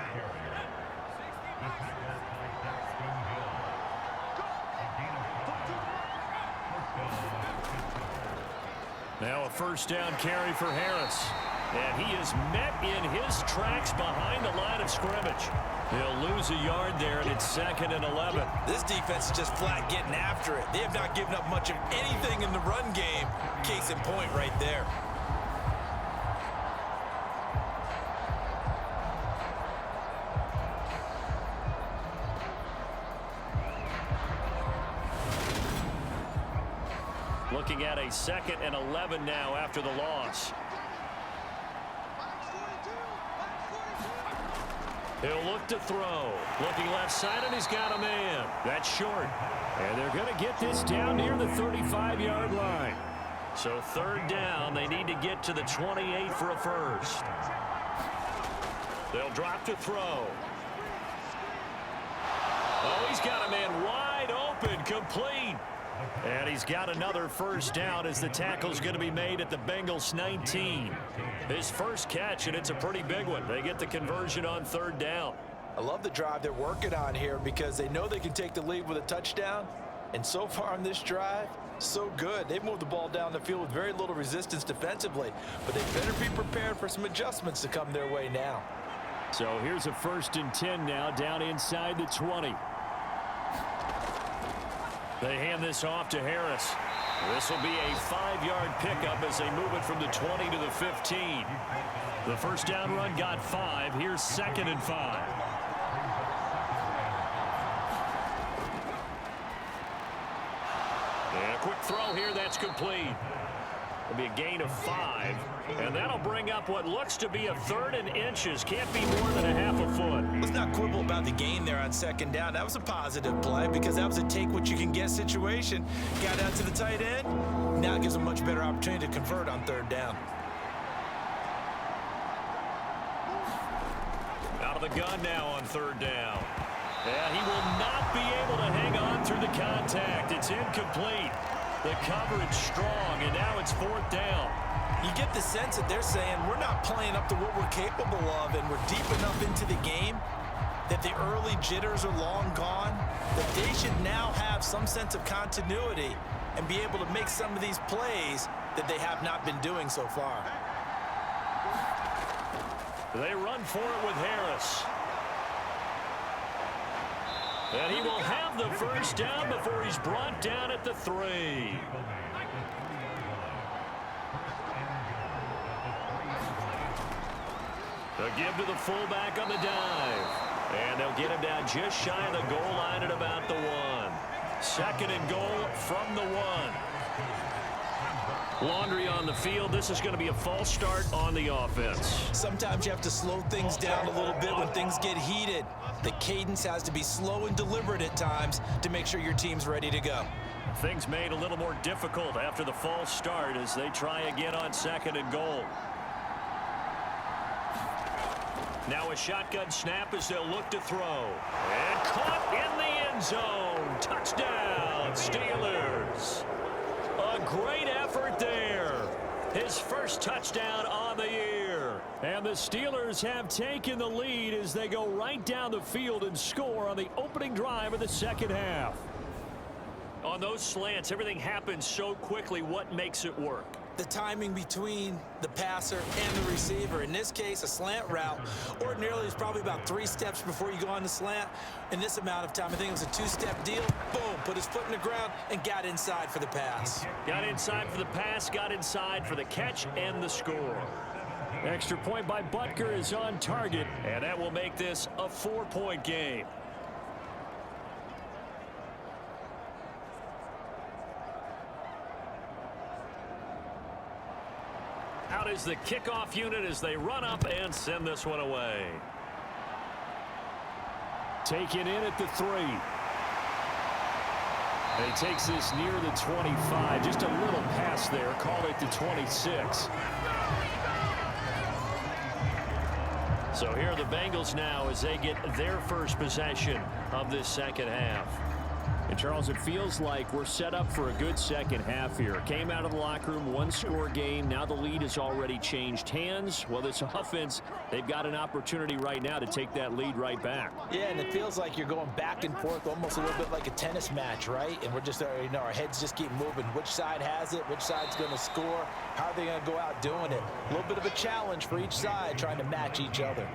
Now a first down carry for Harris. And he is met in his tracks behind the line of scrimmage. He'll lose a yard there, and it's 2nd and 11. This defense is just flat getting after it. They have not given up much of anything in the run game. Case in point right there. Looking at a 2nd and 11 now after the loss. He'll look to throw. Looking left side, and he's got a man. That's short. And they're going to get this down near the 35-yard line. So 3rd down, they need to get to the 28 for a first. They'll drop to throw. Oh, he's got a man wide open, complete. And he's got another first down as the tackle's going to be made at the Bengals 19. His first catch, and it's a pretty big one. They get the conversion on 3rd down. I love the drive they're working on here because they know they can take the lead with a touchdown. And so far on this drive, so good. They've moved the ball down the field with very little resistance defensively. But they better be prepared for some adjustments to come their way now. So here's a 1st and 10 now down inside the 20. They hand this off to Harris. This will be a 5-yard pickup as they move it from the 20 to the 15. The first down run got 5. Here's 2nd and 5. And a quick throw here. That's complete. It'll be a gain of 5. And that'll bring up what looks to be a 3rd and inches. Can't be more than a half a foot. Let's not quibble about the gain there on 2nd down. That was a positive play because that was a take-what-you-can-get situation. Got out to the tight end. Now it gives them a much better opportunity to convert on 3rd down. Out of the gun now on 3rd down. And he will not be able to hang on through the contact. It's incomplete. The coverage strong, and now it's 4th down. You get the sense that they're saying we're not playing up to what we're capable of, and we're deep enough into the game that the early jitters are long gone, that they should now have some sense of continuity and be able to make some of these plays that they have not been doing so far. They run for it with Harris. And he will have the first down before he's brought down at the 3. They'll give to the fullback on the dive. And they'll get him down just shy of the goal line at about the 1. 2nd and goal from the 1. Laundry on the field. This is going to be a false start on the offense. Sometimes you have to slow things down a little bit when things get heated. The cadence has to be slow and deliberate at times to make sure your team's ready to go. Things made a little more difficult after the false start as they try again on 2nd and goal. Now a shotgun snap as they'll look to throw. And caught in the end zone. Touchdown, Steelers. A great effort there. His first touchdown on the year. And the Steelers have taken the lead as they go right down the field and score on the opening drive of the 2nd half. On those slants, everything happens so quickly. What makes it work? The timing between the passer and the receiver. In this case, a slant route ordinarily is probably about 3 steps before you go on the slant. In this amount of time, I think it was a 2-step deal. Boom, put his foot in the ground and got inside for the pass. Got inside for the pass, got inside for the catch and the score. Extra point by Butker is on target. And that will make this a 4-point game. is the kickoff unit as they run up and send this one away. Taken in at the 3. And he takes this near the 25. Just a little pass there. Call it the 26. So here are the Bengals now as they get their first possession of this second half. And, Charles, it feels like we're set up for a good second half here. Came out of the locker room, one-score game. Now the lead has already changed hands. Well, this offense, they've got an opportunity right now to take that lead right back. Yeah, and it feels like you're going back and forth almost a little bit like a tennis match, right? And we're just, our heads just keep moving. Which side has it? Which side's going to score? How are they going to go out doing it? A little bit of a challenge for each side trying to match each other.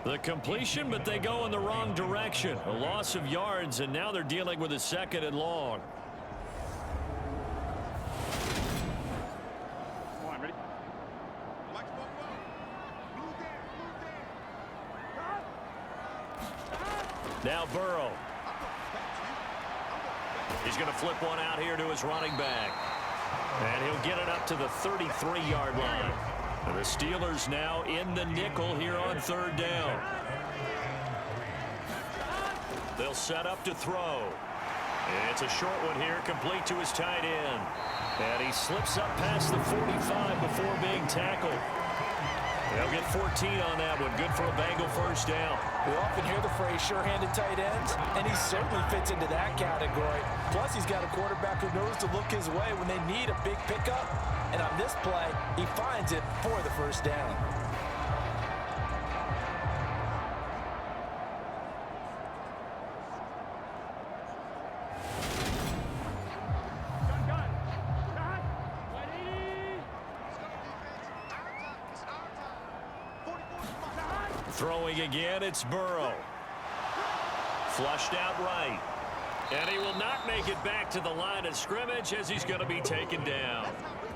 The completion, but they go in the wrong direction. A loss of yards, and now they're dealing with a 2nd and long. Come on, ready? Now Burrow. He's going to flip one out here to his running back. And he'll get it up to the 33-yard line. And the Steelers now in the nickel here on 3rd down. They'll set up to throw. It's a short one here, complete to his tight end. And he slips up past the 45 before being tackled. They'll get 14 on that one. Good for a Bengal first down. We often hear the phrase sure-handed tight ends, and he certainly fits into that category. Plus, he's got a quarterback who knows to look his way when they need a big pickup. And on this play, he finds it for the first down. Throwing again, it's Burrow. Flushed out right. And he will not make it back to the line of scrimmage as he's going to be taken down.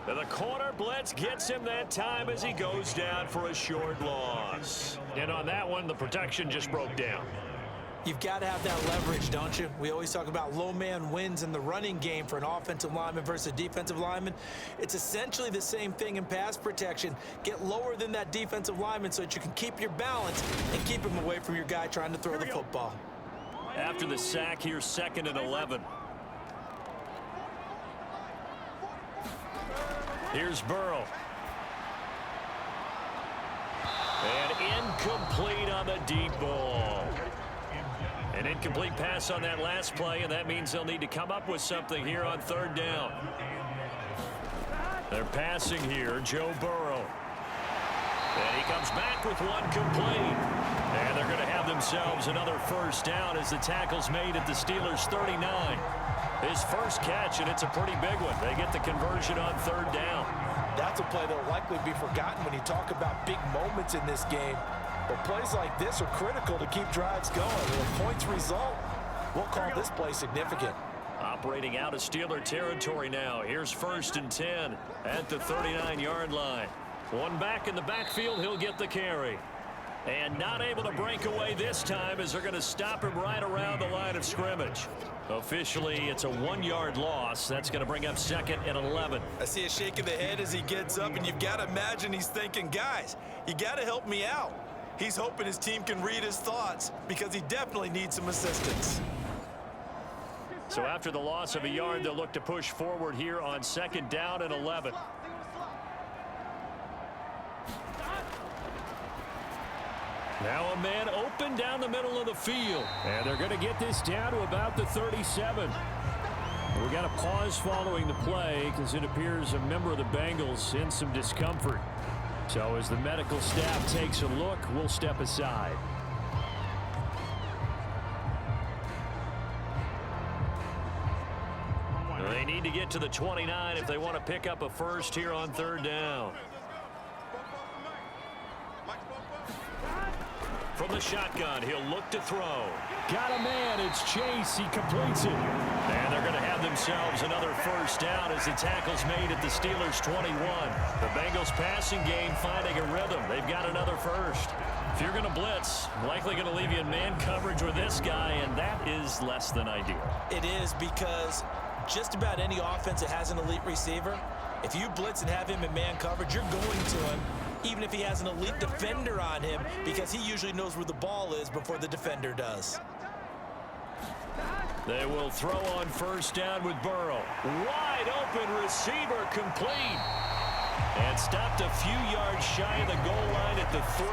And the corner blitz gets him that time as he goes down for a short loss. And on that one, the protection just broke down. You've got to have that leverage, don't you? We always talk about low man wins in the running game for an offensive lineman versus a defensive lineman. It's essentially the same thing in pass protection. Get lower than that defensive lineman so that you can keep your balance and keep him away from your guy trying to throw the football. After the sack, here's 2nd and 11. Here's Burrow. And incomplete on the deep ball. An incomplete pass on that last play, and that means they'll need to come up with something here on 3rd down. They're passing here, Joe Burrow. And he comes back with one complete. And they're going to have themselves another first down as the tackle's made at the Steelers' 39. His first catch, and it's a pretty big one. They get the conversion on 3rd down. That's a play that will likely be forgotten when you talk about big moments in this game. But plays like this are critical to keep drives going. If points result, we'll call this play significant. Operating out of Steeler territory now. Here's 1st and 10 at the 39-yard line. One back in the backfield, he'll get the carry. And not able to break away this time as they're going to stop him right around the line of scrimmage. Officially, it's a 1-yard loss. That's going to bring up 2nd and 11. I see a shake of the head as he gets up, and you've got to imagine he's thinking, guys, you got to help me out. He's hoping his team can read his thoughts because he definitely needs some assistance. So after the loss of a yard, they'll look to push forward here on 2nd down and 11. Now a man open down the middle of the field. And they're going to get this down to about the 37. We got a pause following the play because it appears a member of the Bengals in some discomfort. So as the medical staff takes a look, we'll step aside. They need to get to the 29 if they want to pick up a first here on 3rd down. From the shotgun, he'll look to throw. Got a man. It's Chase. He completes it. And they're going to have themselves another first down as the tackle's made at the Steelers' 21. The Bengals passing game finding a rhythm. They've got another first. If you're going to blitz, likely going to leave you in man coverage with this guy, and that is less than ideal. It is because just about any offense that has an elite receiver, If you blitz and have him in man coverage, you're going to him, even if he has an elite defender on him, because he usually knows where the ball is before the defender does. They will throw on first down with Burrow. Wide open receiver complete. And stopped a few yards shy of the goal line at the 3.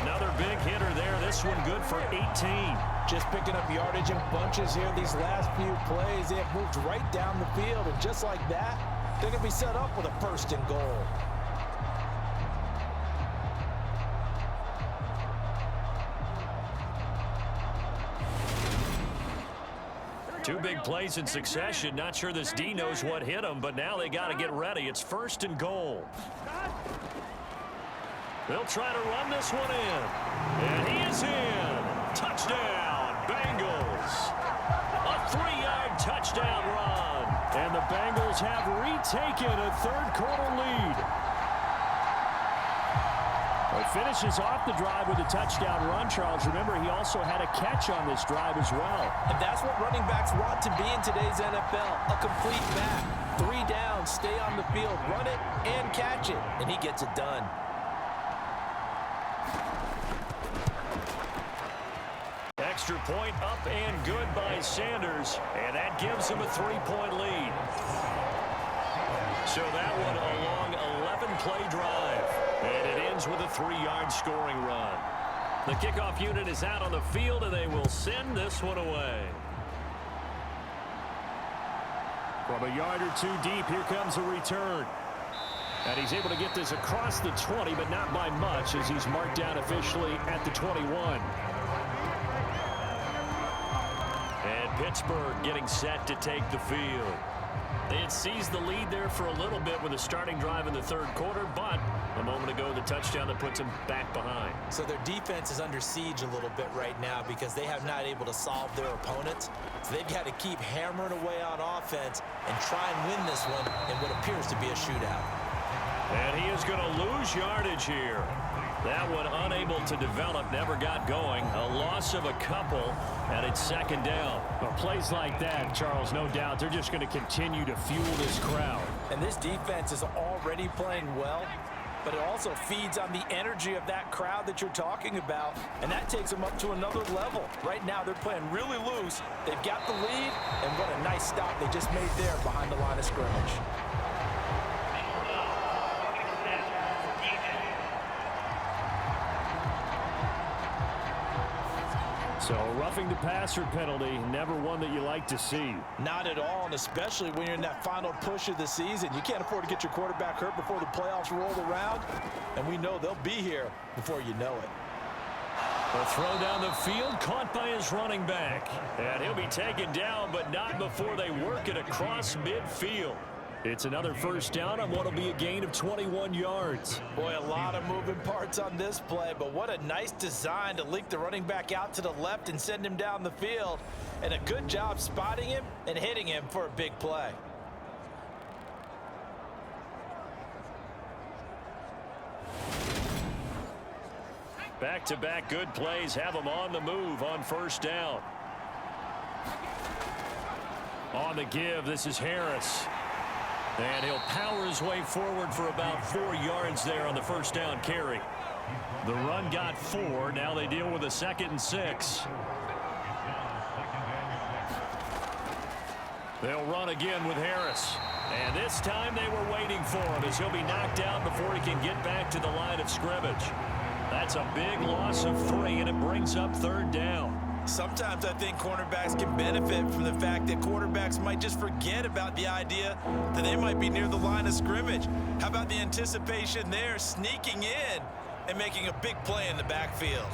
Another big hitter there. This one good for 18. Just picking up yardage in bunches here these last few plays. They have moved right down the field, and just like that, they're going to be set up with a first and goal. Two big plays in succession. Not sure this D knows what hit him, but now they got to get ready. It's first and goal. They'll try to run this one in. And he is in. Touchdown, Bengals. A 3-yard touchdown run. And the Bengals have retaken a third-quarter lead. It finishes off the drive with a touchdown run, Charles. Remember, he also had a catch on this drive as well. And that's what running backs want to be in today's NFL, a complete back. 3 down, stay on the field, run it, and catch it, and he gets it done. Extra point up and good by Sanders, and that gives him a 3-point lead. So that one a long 11-play drive, and it ends with a 3-yard scoring run. The kickoff unit is out on the field, and they will send this one away. From a yard or two deep, here comes a return. And he's able to get this across the 20, but not by much, as he's marked down officially at the 21. And Pittsburgh getting set to take the field. They had seized the lead there for a little bit with a starting drive in the third quarter, but a moment ago, the touchdown that puts them back behind. So their defense is under siege a little bit right now because they have not able to solve their opponents. So they've got to keep hammering away on offense and try and win this one in what appears to be a shootout. And he is going to lose yardage here. That one unable to develop, never got going. A loss of a couple, and it's second down. Well, plays like that, Charles, no doubt, they're just going to continue to fuel this crowd. And this defense is already playing well, but it also feeds on the energy of that crowd that you're talking about, and that takes them up to another level. Right now, they're playing really loose. They've got the lead, and what a nice stop they just made there behind the line of scrimmage. So roughing the passer penalty, never one that you like to see. Not at all, and especially when you're in that final push of the season. You can't afford to get your quarterback hurt before the playoffs roll around, and we know they'll be here before you know it. A throw down the field, caught by his running back. And he'll be taken down, but not before they work it across midfield. It's another first down on what will be a gain of 21 yards. Boy, a lot of moving parts on this play, but what a nice design to leak the running back out to the left and send him down the field. And a good job spotting him and hitting him for a big play. Back-to-back good plays have them on the move on first down. On the give, this is Harris. And he'll power his way forward for about 4 yards there on the first down carry. The run got 4. Now they deal with a 2nd and 6. They'll run again with Harris. And this time they were waiting for him as he'll be knocked out before he can get back to the line of scrimmage. That's a big loss of 3, and it brings up 3rd down. Sometimes I think cornerbacks can benefit from the fact that quarterbacks might just forget about the idea that they might be near the line of scrimmage. How about the anticipation there, sneaking in and making a big play in the backfield?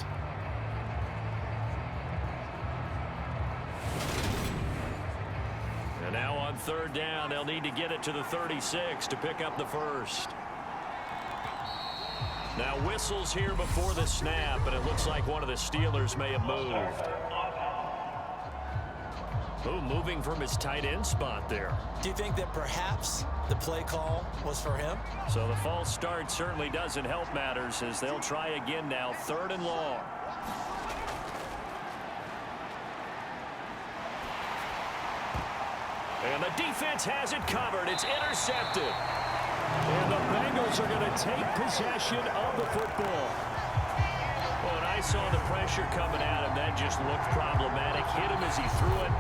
And now on 3rd down, they'll need to get it to the 36 to pick up the first. Now whistles here before the snap, and it looks like one of the Steelers may have moved. Ooh, moving from his tight end spot there. Do you think that perhaps the play call was for him? So the false start certainly doesn't help matters as they'll try again now, 3rd and long. And the defense has it covered. It's intercepted. And the Bengals are going to take possession of the football. Well, and I saw the pressure coming at him. That just looked problematic. Hit him as he threw it,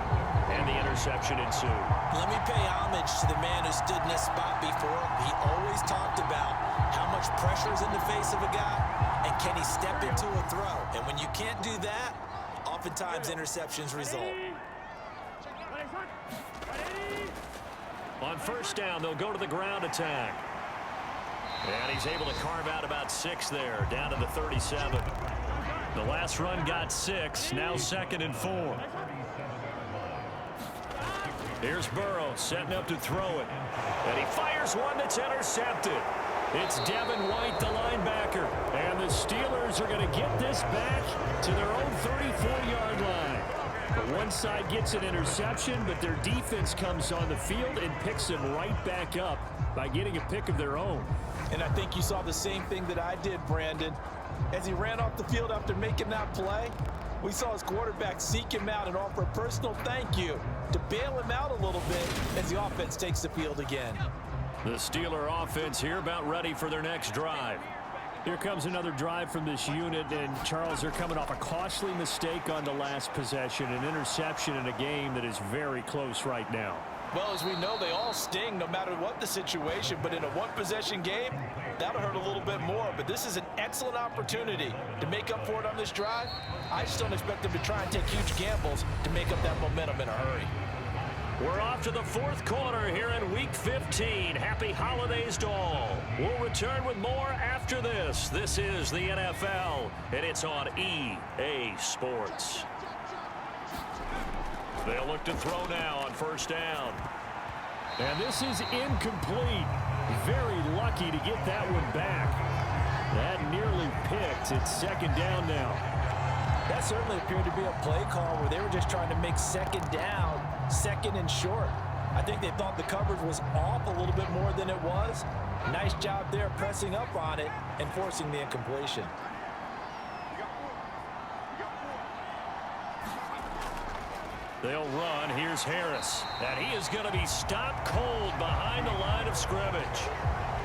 and the interception ensued. Let me pay homage to the man who stood in this spot before. He always talked about how much pressure is in the face of a guy, and can he step into a throw. And when you can't do that, oftentimes interceptions result. On first down, they'll go to the ground attack. And he's able to carve out about 6 there, down to the 37. The last run got 6, now 2nd and 4. Here's Burrow setting up to throw it. And he fires one that's intercepted. It's Devin White, the linebacker. And the Steelers are going to get this back to their own 34-yard line. But one side gets an interception, but their defense comes on the field and picks them right back up by getting a pick of their own. And I think you saw the same thing that I did, Brandon. As he ran off the field after making that play, we saw his quarterback seek him out and offer a personal thank you to bail him out a little bit as the offense takes the field again. The Steeler offense here about ready for their next drive. Here comes another drive from this unit, and Charles, they're coming off a costly mistake on the last possession, an interception in a game that is very close right now. Well, as we know, they all sting no matter what the situation, but in a one-possession game, that'll hurt a little bit more. But this is an excellent opportunity to make up for it on this drive. I just don't expect them to try and take huge gambles to make up that momentum in a hurry. We're off to the 4th quarter here in Week 15. Happy holidays to all. We'll return with more after this. This is the NFL, and it's on EA Sports. They'll look to throw now on first down. And this is incomplete. Very lucky to get that one back. That nearly picked. It's 2nd down now. That certainly appeared to be a play call where they were just trying to make 2nd down, 2nd and short. I think they thought the coverage was off a little bit more than it was. Nice job there pressing up on it and forcing the incompletion. They'll run. Here's Harris. And he is going to be stopped cold behind the line of scrimmage.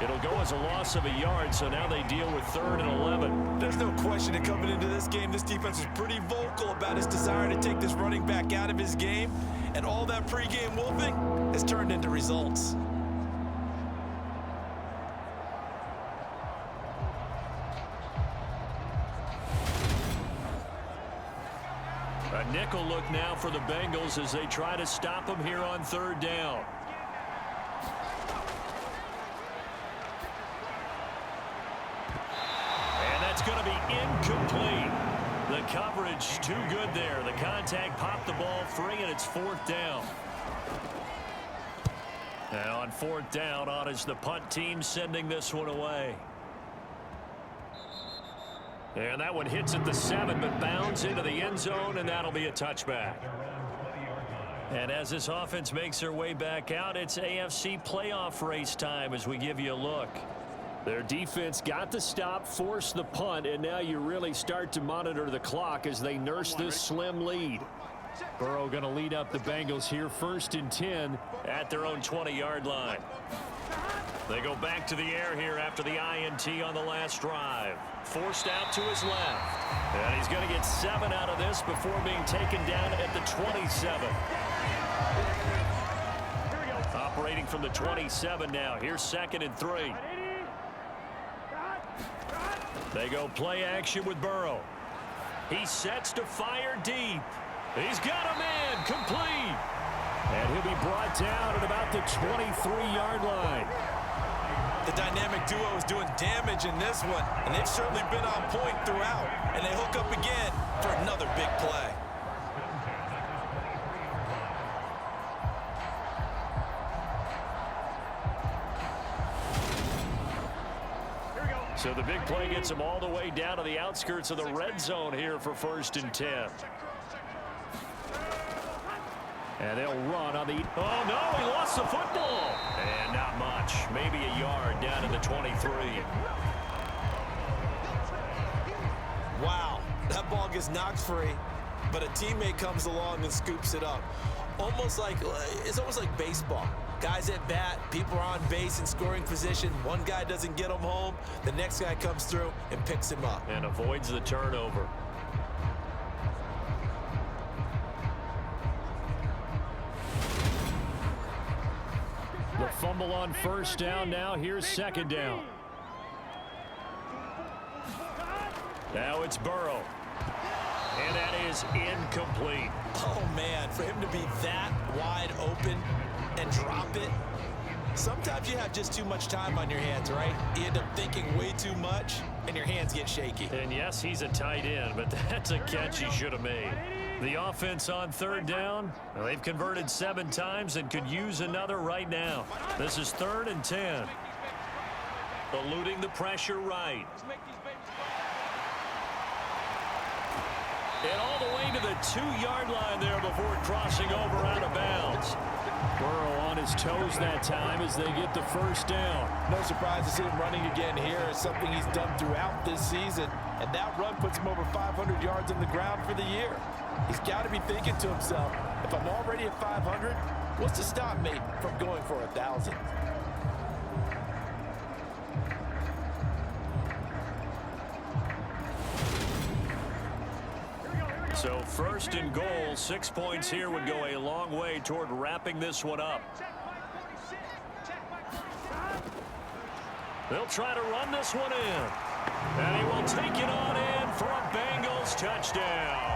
It'll go as a loss of a yard, so now they deal with 3rd and 11. There's no question that coming into this game, this defense was pretty vocal about his desire to take this running back out of his game. And all that pregame wolfing has turned into results. A nickel look now for the Bengals as they try to stop him here on 3rd down. And that's going to be incomplete. The coverage too good there. The contact popped the ball free, and it's 4th down. Now on 4th down, on is the punt team sending this one away. And that one hits at the 7, but bounds into the end zone, and that'll be a touchback. And as this offense makes their way back out, it's AFC playoff race time as we give you a look. Their defense got the stop, forced the punt, and now you really start to monitor the clock as they nurse this slim lead. Burrow going to lead up the Bengals here, 1st and 10 at their own 20-yard line. They go back to the air here after the INT on the last drive. Forced out to his left. And he's going to get 7 out of this before being taken down at the 27. Operating from the 27 now. Here's 2nd and 3. They go play action with Burrow. He sets to fire deep. He's got a man complete. And he'll be brought down at about the 23-yard line. The dynamic duo is doing damage in this one, and they've certainly been on point throughout. And they hook up again for another big play. So the big play gets them all the way down to the outskirts of the red zone here for 1st and 10. And they'll run on the... Oh, no, he lost the football. And not much. Maybe a yard down to the 23. Wow, that ball gets knocked free, but a teammate comes along and scoops it up. Almost like it's almost like baseball. Guys at bat, people are on base in scoring position. One guy doesn't get him home. The next guy comes through and picks him up. And avoids the turnover. The fumble on first down now. Here's second down. Now it's Burrow. And that is incomplete. Oh, man, for him to be that wide open and drop it. Sometimes you have just too much time on your hands, right? You end up thinking way too much, and your hands get shaky. And yes, he's a tight end, but that's a catch he should have made. The offense on third down, well, they've converted 7 times and could use another right now. This is 3rd and 10. Eluding the pressure right. And all the way to the 2-yard line there before crossing over out of bounds. Burrow on his toes that time as they get the first down. No surprise to see him running again here. It's something he's done throughout this season. And that run puts him over 500 yards on the ground for the year. He's got to be thinking to himself, if I'm already at 500, what's to stop me from going for 1,000? So 1st and goal, 6 points here would go a long way toward wrapping this one up. They'll try to run this one in. And he will take it on in for a Bengals touchdown.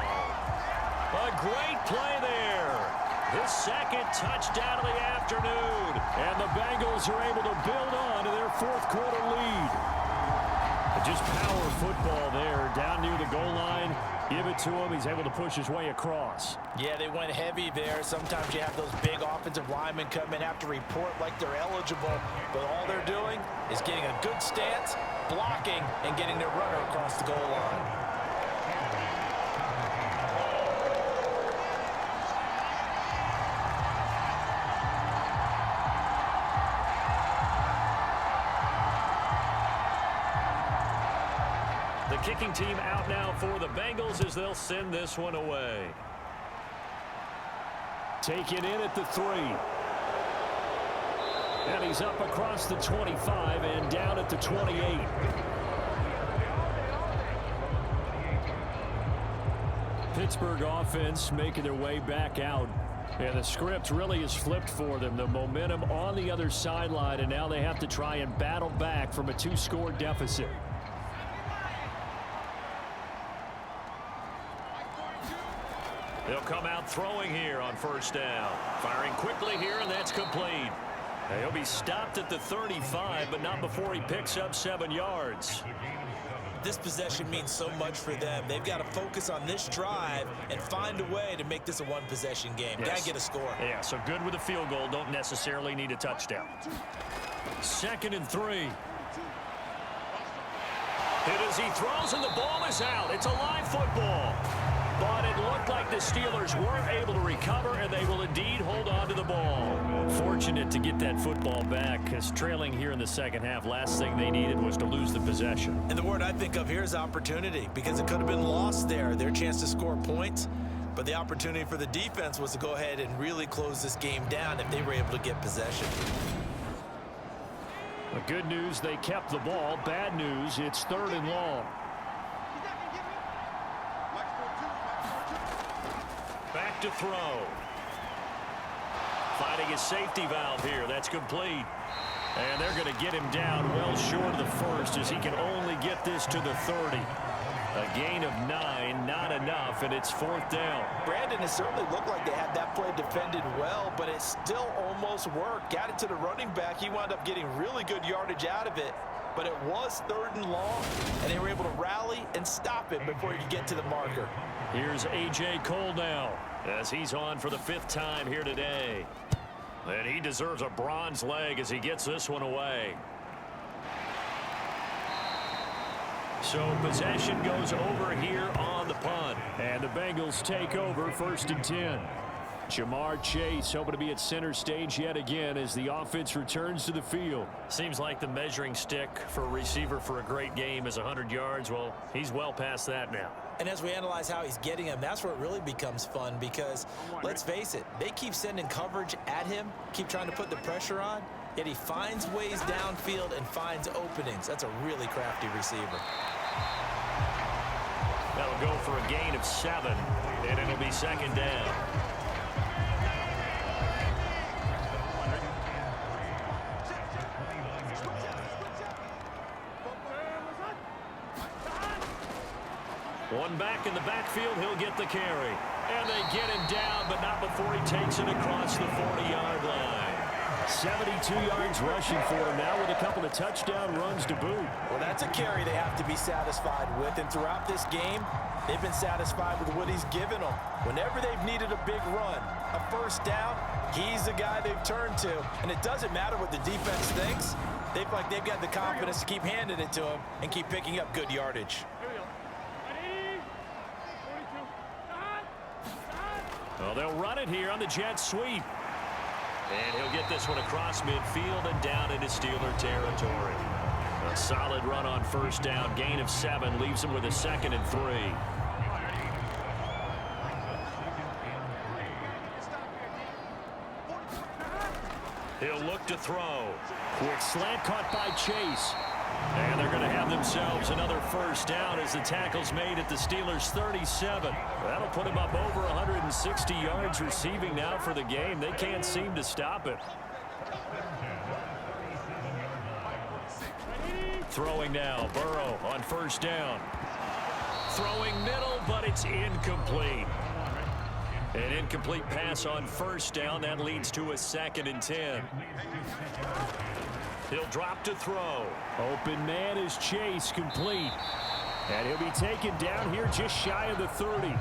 A great play there. His 2nd touchdown of the afternoon. And the Bengals are able to build on to their 4th quarter lead. Just power football there down near the goal line. Give it to him. He's able to push his way across. Yeah, they went heavy there. Sometimes you have those big offensive linemen come in, have to report like they're eligible, but all they're doing is getting a good stance, blocking, and getting their runner across the goal line. Kicking team out now for the Bengals as they'll send this one away. Taken in at the 3. And he's up across the 25 and down at the 28. Pittsburgh offense making their way back out. And the script really is flipped for them. The momentum on the other sideline, and now they have to try and battle back from a 2-score deficit. They'll come out throwing here on first down. Firing quickly here, and that's complete. He'll be stopped at the 35, but not before he picks up 7 yards. This possession means so much for them. They've got to focus on this drive and find a way to make this a one-possession game. Yes. Got to get a score. Yeah, so good with a field goal. Don't necessarily need a touchdown. 2nd and 3. Hit as he throws, and the ball is out. It's a live football. But it looked like the Steelers weren't able to recover, and they will indeed hold on to the ball. Fortunate to get that football back, because trailing here in the second half, last thing they needed was to lose the possession. And the word I think of here is opportunity, because it could have been lost there, their chance to score points. But the opportunity for the defense was to go ahead and really close this game down if they were able to get possession. The good news, they kept the ball. Bad news, it's 3rd and long. Back to throw. Finding his safety valve here. That's complete. And they're going to get him down well short of the 1st as he can only get this to the 30. A gain of 9, not enough, and it's 4th down. Brandon, it certainly looked like they had that play defended well, but it still almost worked. Got it to the running back. He wound up getting really good yardage out of it. But it was 3rd and long, and they were able to rally and stop it before he could get to the marker. Here's A.J. Cole now. As he's on for the 5th time here today. And he deserves a bronze leg as he gets this one away. So possession goes over here on the punt. And the Bengals take over 1st and 10. Jamar Chase hoping to be at center stage yet again as the offense returns to the field. Seems like the measuring stick for a receiver for a great game is 100 yards. Well, he's well past that now. And as we analyze how he's getting him, that's where it really becomes fun because, let's face it, they keep sending coverage at him, keep trying to put the pressure on, yet he finds ways downfield and finds openings. That's a really crafty receiver. That'll go for a gain of 7, and it'll be second down. One back in the backfield, he'll get the carry. And they get him down, but not before he takes it across the 40-yard line. 72 yards rushing for him now with a couple of touchdown runs to boot. Well, that's a carry they have to be satisfied with, and throughout this game, they've been satisfied with what he's given them. Whenever they've needed a big run, a first down, he's the guy they've turned to. And it doesn't matter what the defense thinks. They've got the confidence to keep handing it to him and keep picking up good yardage. Well, they'll run it here on the jet sweep. And he'll get this one across midfield and down into Steeler territory. A solid run on first down. Gain of 7 leaves him with a 2nd and 3. He'll look to throw. Quick slant caught by Chase. And they're going to have themselves another first down as the tackle's made at the Steelers' 37. That'll put him up over 160 yards receiving now for the game. They can't seem to stop it. Throwing now, Burrow on first down. Throwing middle, but it's incomplete. An incomplete pass on first down. That leads to a 2nd and 10. He'll drop to throw. Open man is Chase, complete. And he'll be taken down here just shy of the 30.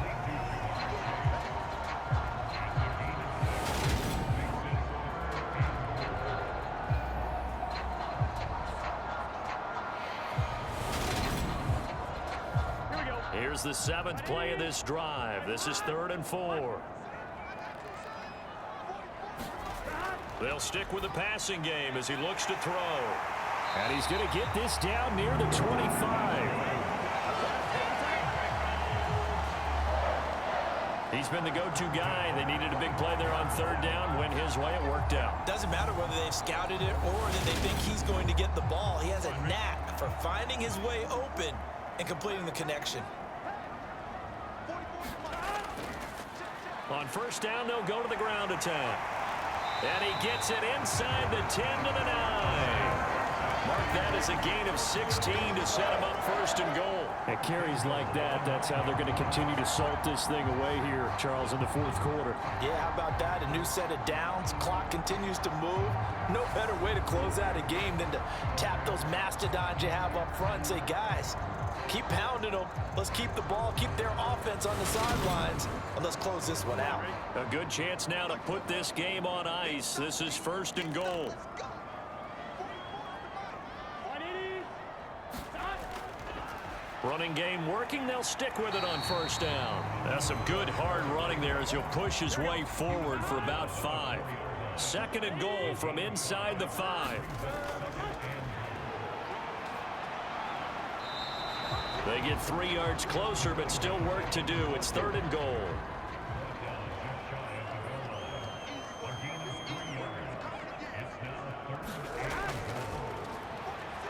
Here's the 7th play of this drive. This is 3rd and 4. They'll stick with the passing game as he looks to throw. And he's going to get this down near the 25. He's been the go-to guy. They needed a big play there on 3rd down. Went his way. It worked out. Doesn't matter whether they've scouted it or that they think he's going to get the ball. He has a knack for finding his way open and completing the connection. On first down, they'll go to the ground attack. And he gets it inside the 10 to the 9. Mark that as a gain of 16 to set him up 1st and goal. At carries like that, that's how they're going to continue to salt this thing away here, Charles, in the 4th quarter. Yeah, how about that? A new set of downs. Clock continues to move. No better way to close out a game than to tap those mastodons you have up front and say, guys, keep pounding them. Let's keep the ball, keep their offense on the sidelines, and let's close this one out. A good chance now to put this game on ice. This is 1st and goal. Running game working. They'll stick with it on first down. That's some good hard running there as he'll push his way forward for about 5. 2nd and goal from inside the 5. They get 3 yards closer, but still work to do. It's 3rd and goal.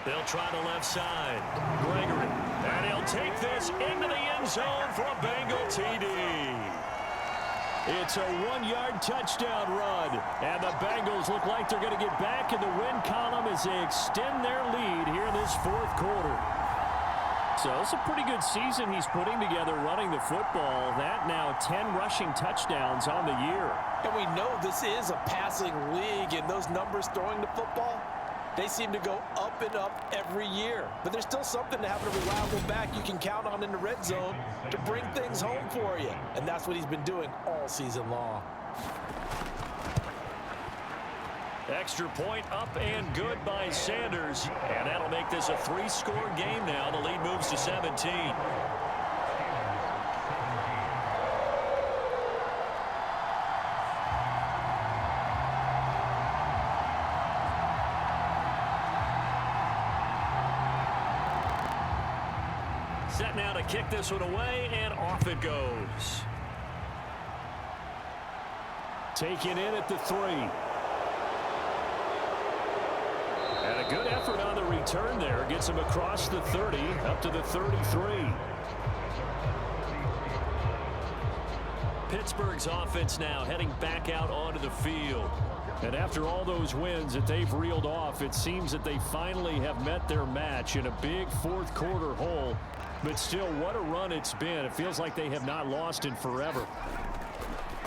They'll try the left side. Gregory. And he'll take this into the end zone for a Bengal TD. It's a 1-yard touchdown run. And the Bengals look like they're going to get back in the win column as they extend their lead here in this 4th quarter. So it's a pretty good season he's putting together running the football. That now 10 rushing touchdowns on the year. And we know this is a passing league, and those numbers throwing the football, they seem to go up and up every year. But there's still something to having a reliable back you can count on in the red zone to bring things home for you. And that's what he's been doing all season long. Extra point up and good by Sanders. And that'll make this a 3-score game now. The lead moves to 17. Set now to kick this one away, and off it goes. Taken in at the 3. And a good effort on the return there. Gets him across the 30, up to the 33. Pittsburgh's offense now heading back out onto the field. And after all those wins that they've reeled off, it seems that they finally have met their match in a big fourth quarter hole. But still, what a run it's been. It feels like they have not lost in forever.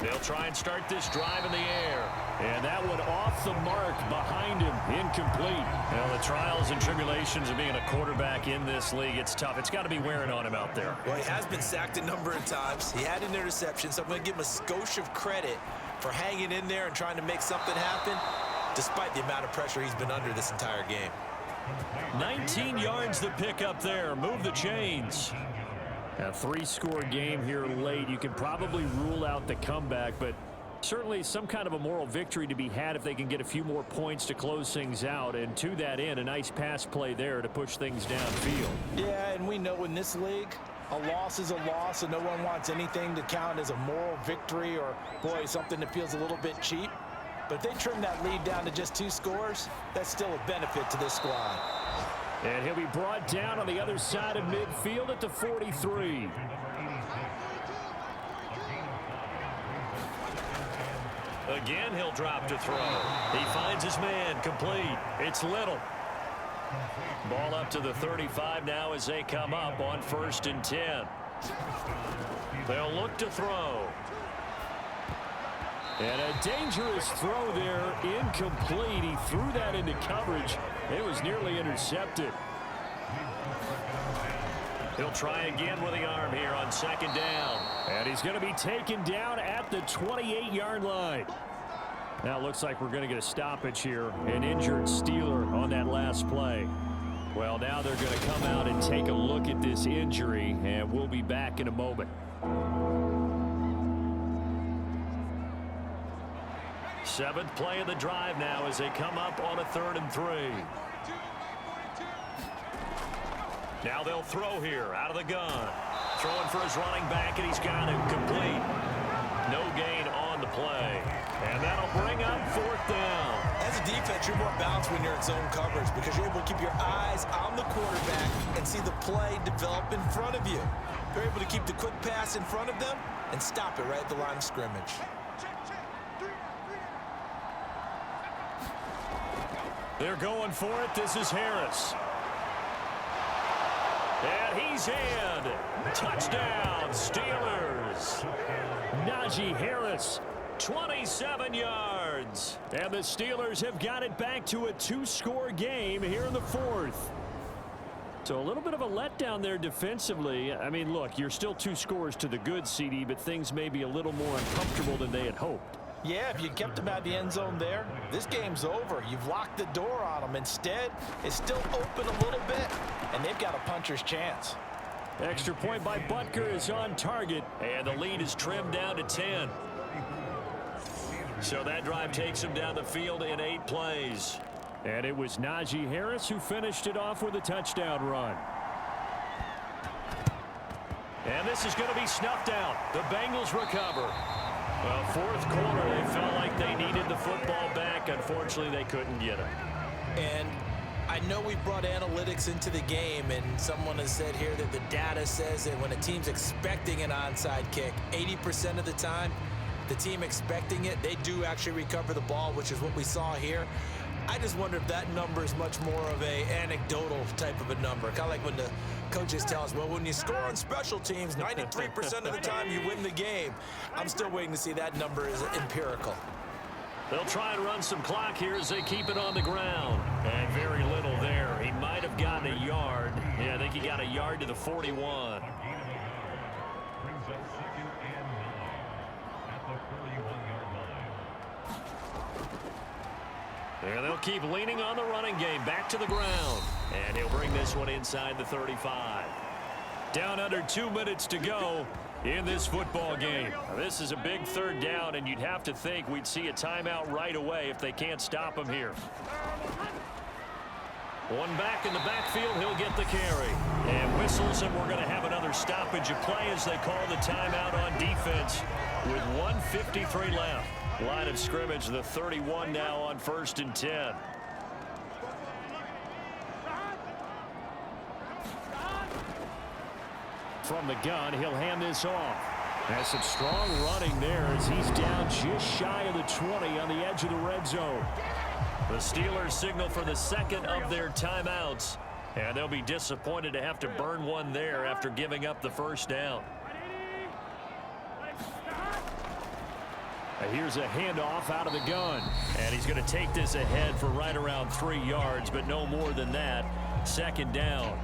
They'll try and start this drive in the air. And that one off the mark behind him. Incomplete. Well, the trials and tribulations of being a quarterback in this league, it's tough. It's got to be wearing on him out there. Well, he has been sacked a number of times. He had an interception, so I'm going to give him a skosh of credit for hanging in there and trying to make something happen, despite the amount of pressure he's been under this entire game. 19 yards to pick up there. Move the chains. A 3-score game here late. You can probably rule out the comeback, but certainly some kind of a moral victory to be had if they can get a few more points to close things out. And to that end, a nice pass play there to push things downfield. Yeah, and we know in this league, a loss is a loss, and no one wants anything to count as a moral victory or, boy, something that feels a little bit cheap. But if they trim that lead down to just 2 scores, that's still a benefit to this squad. And he'll be brought down on the other side of midfield at the 43. Again, he'll drop to throw. He finds his man, complete. It's Little. Ball up to the 35 now as they come up on 1st and 10. They'll look to throw. And a dangerous throw there, incomplete. He threw that into coverage. It was nearly intercepted. He'll try again with the arm here on 2nd down. And he's going to be taken down at the 28-yard line. Now it looks like we're going to get a stoppage here. An injured Steeler on that last play. Well, now they're going to come out and take a look at this injury, and we'll be back in a moment. 7th play of the drive now as they come up on a 3rd and 3. Now they'll throw here out of the gun. Throwing for his running back, and he's got him complete. No gain on the play. And that'll bring up 4th down. As a defense, you're more balanced when you're in zone coverage because you're able to keep your eyes on the quarterback and see the play develop in front of you. You're able to keep the quick pass in front of them and stop it right at the line of scrimmage. They're going for it. This is Harris. And he's in. Touchdown, Steelers. Najee Harris, 27 yards. And the Steelers have got it back to a 2-score game here in the 4th. So a little bit of a letdown there defensively. I mean, look, you're still 2 scores to the good, CD, but things may be a little more uncomfortable than they had hoped. Yeah, if you kept them out of the end zone there, this game's over. You've locked the door on them. Instead, it's still open a little bit, and they've got a puncher's chance. Extra point by Butker is on target. And the lead is trimmed down to 10. So that drive takes him down the field in 8 plays. And it was Najee Harris who finished it off with a touchdown run. And this is going to be snuffed out. The Bengals recover. Well, 4th quarter, they felt like they needed the football back. Unfortunately, they couldn't get it. And I know we brought analytics into the game, and someone has said here that the data says that when a team's expecting an onside kick, 80% of the time, the team expecting it, they do actually recover the ball, which is what we saw here. I just wonder if that number is much more of a anecdotal type of a number. Kind of like when the coaches tell us, well, when you score on special teams, 93% of the time you win the game. I'm still waiting to see that number is empirical. They'll try and run some clock here as they keep it on the ground. And very little there. He might have gotten a yard. Yeah, I think he got a yard to the 41. And they'll keep leaning on the running game back to the ground. And he'll bring this one inside the 35. Down under 2 minutes to go in this football game. Now, this is a big 3rd down, and you'd have to think we'd see a timeout right away if they can't stop him here. One back in the backfield, he'll get the carry. And whistles, and we're going to have another stoppage of play as they call the timeout on defense with 1:53 left. Line of scrimmage, the 31 now on 1st and 10. From the gun, he'll hand this off. Has some strong running there as he's down just shy of the 20 on the edge of the red zone. The Steelers signal for the second of their timeouts, and they'll be disappointed to have to burn one there after giving up the first down. Here's a handoff out of the gun. And he's going to take this ahead for right around 3 yards, but no more than that. 2nd down.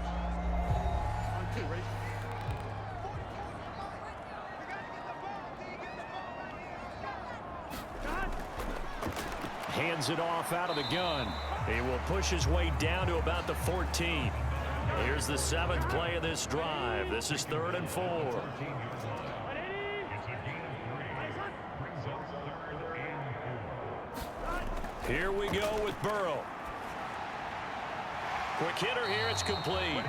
Hands it off out of the gun. He will push his way down to about the 14. Here's the 7th play of this drive. This is 3rd and 4. Here we go with Burrow. Quick hitter here. It's complete.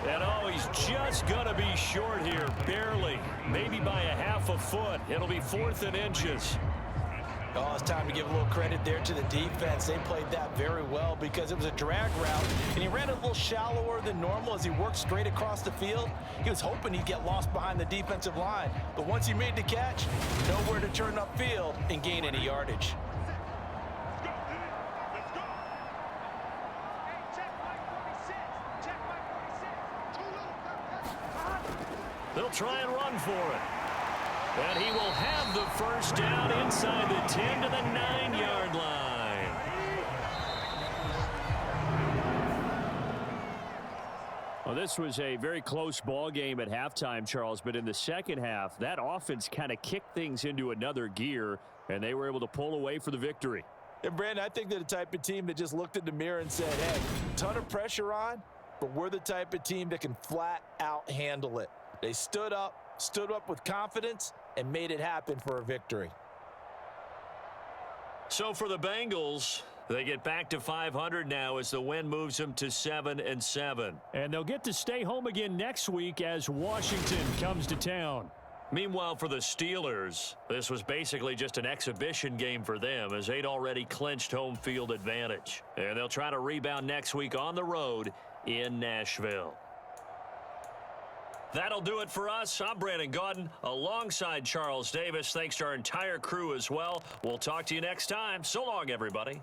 And oh, he's just going to be short here. Barely. Maybe by a half a foot. It'll be 4th and inches. Oh, it's time to give a little credit there to the defense. They played that very well because it was a drag route, and he ran a little shallower than normal as he worked straight across the field. He was hoping he'd get lost behind the defensive line, but once he made the catch, nowhere to turn upfield and gain any yardage. They'll try and run for it. And he will have the first down inside the 10 to the 9-yard line. Well, this was a very close ball game at halftime, Charles, but in the second half, that offense kind of kicked things into another gear, and they were able to pull away for the victory. And, Brandon, I think they're the type of team that just looked in the mirror and said, hey, ton of pressure on, but we're the type of team that can flat out handle it. They stood up with confidence, and made it happen for a victory. So for the Bengals, they get back to 500 now as the win moves them to 7-7. And they'll get to stay home again next week as Washington comes to town. Meanwhile, for the Steelers, this was basically just an exhibition game for them as they'd already clinched home field advantage. And they'll try to rebound next week on the road in Nashville. That'll do it for us. I'm Brandon Gaudin alongside Charles Davis. Thanks to our entire crew as well. We'll talk to you next time. So long, everybody.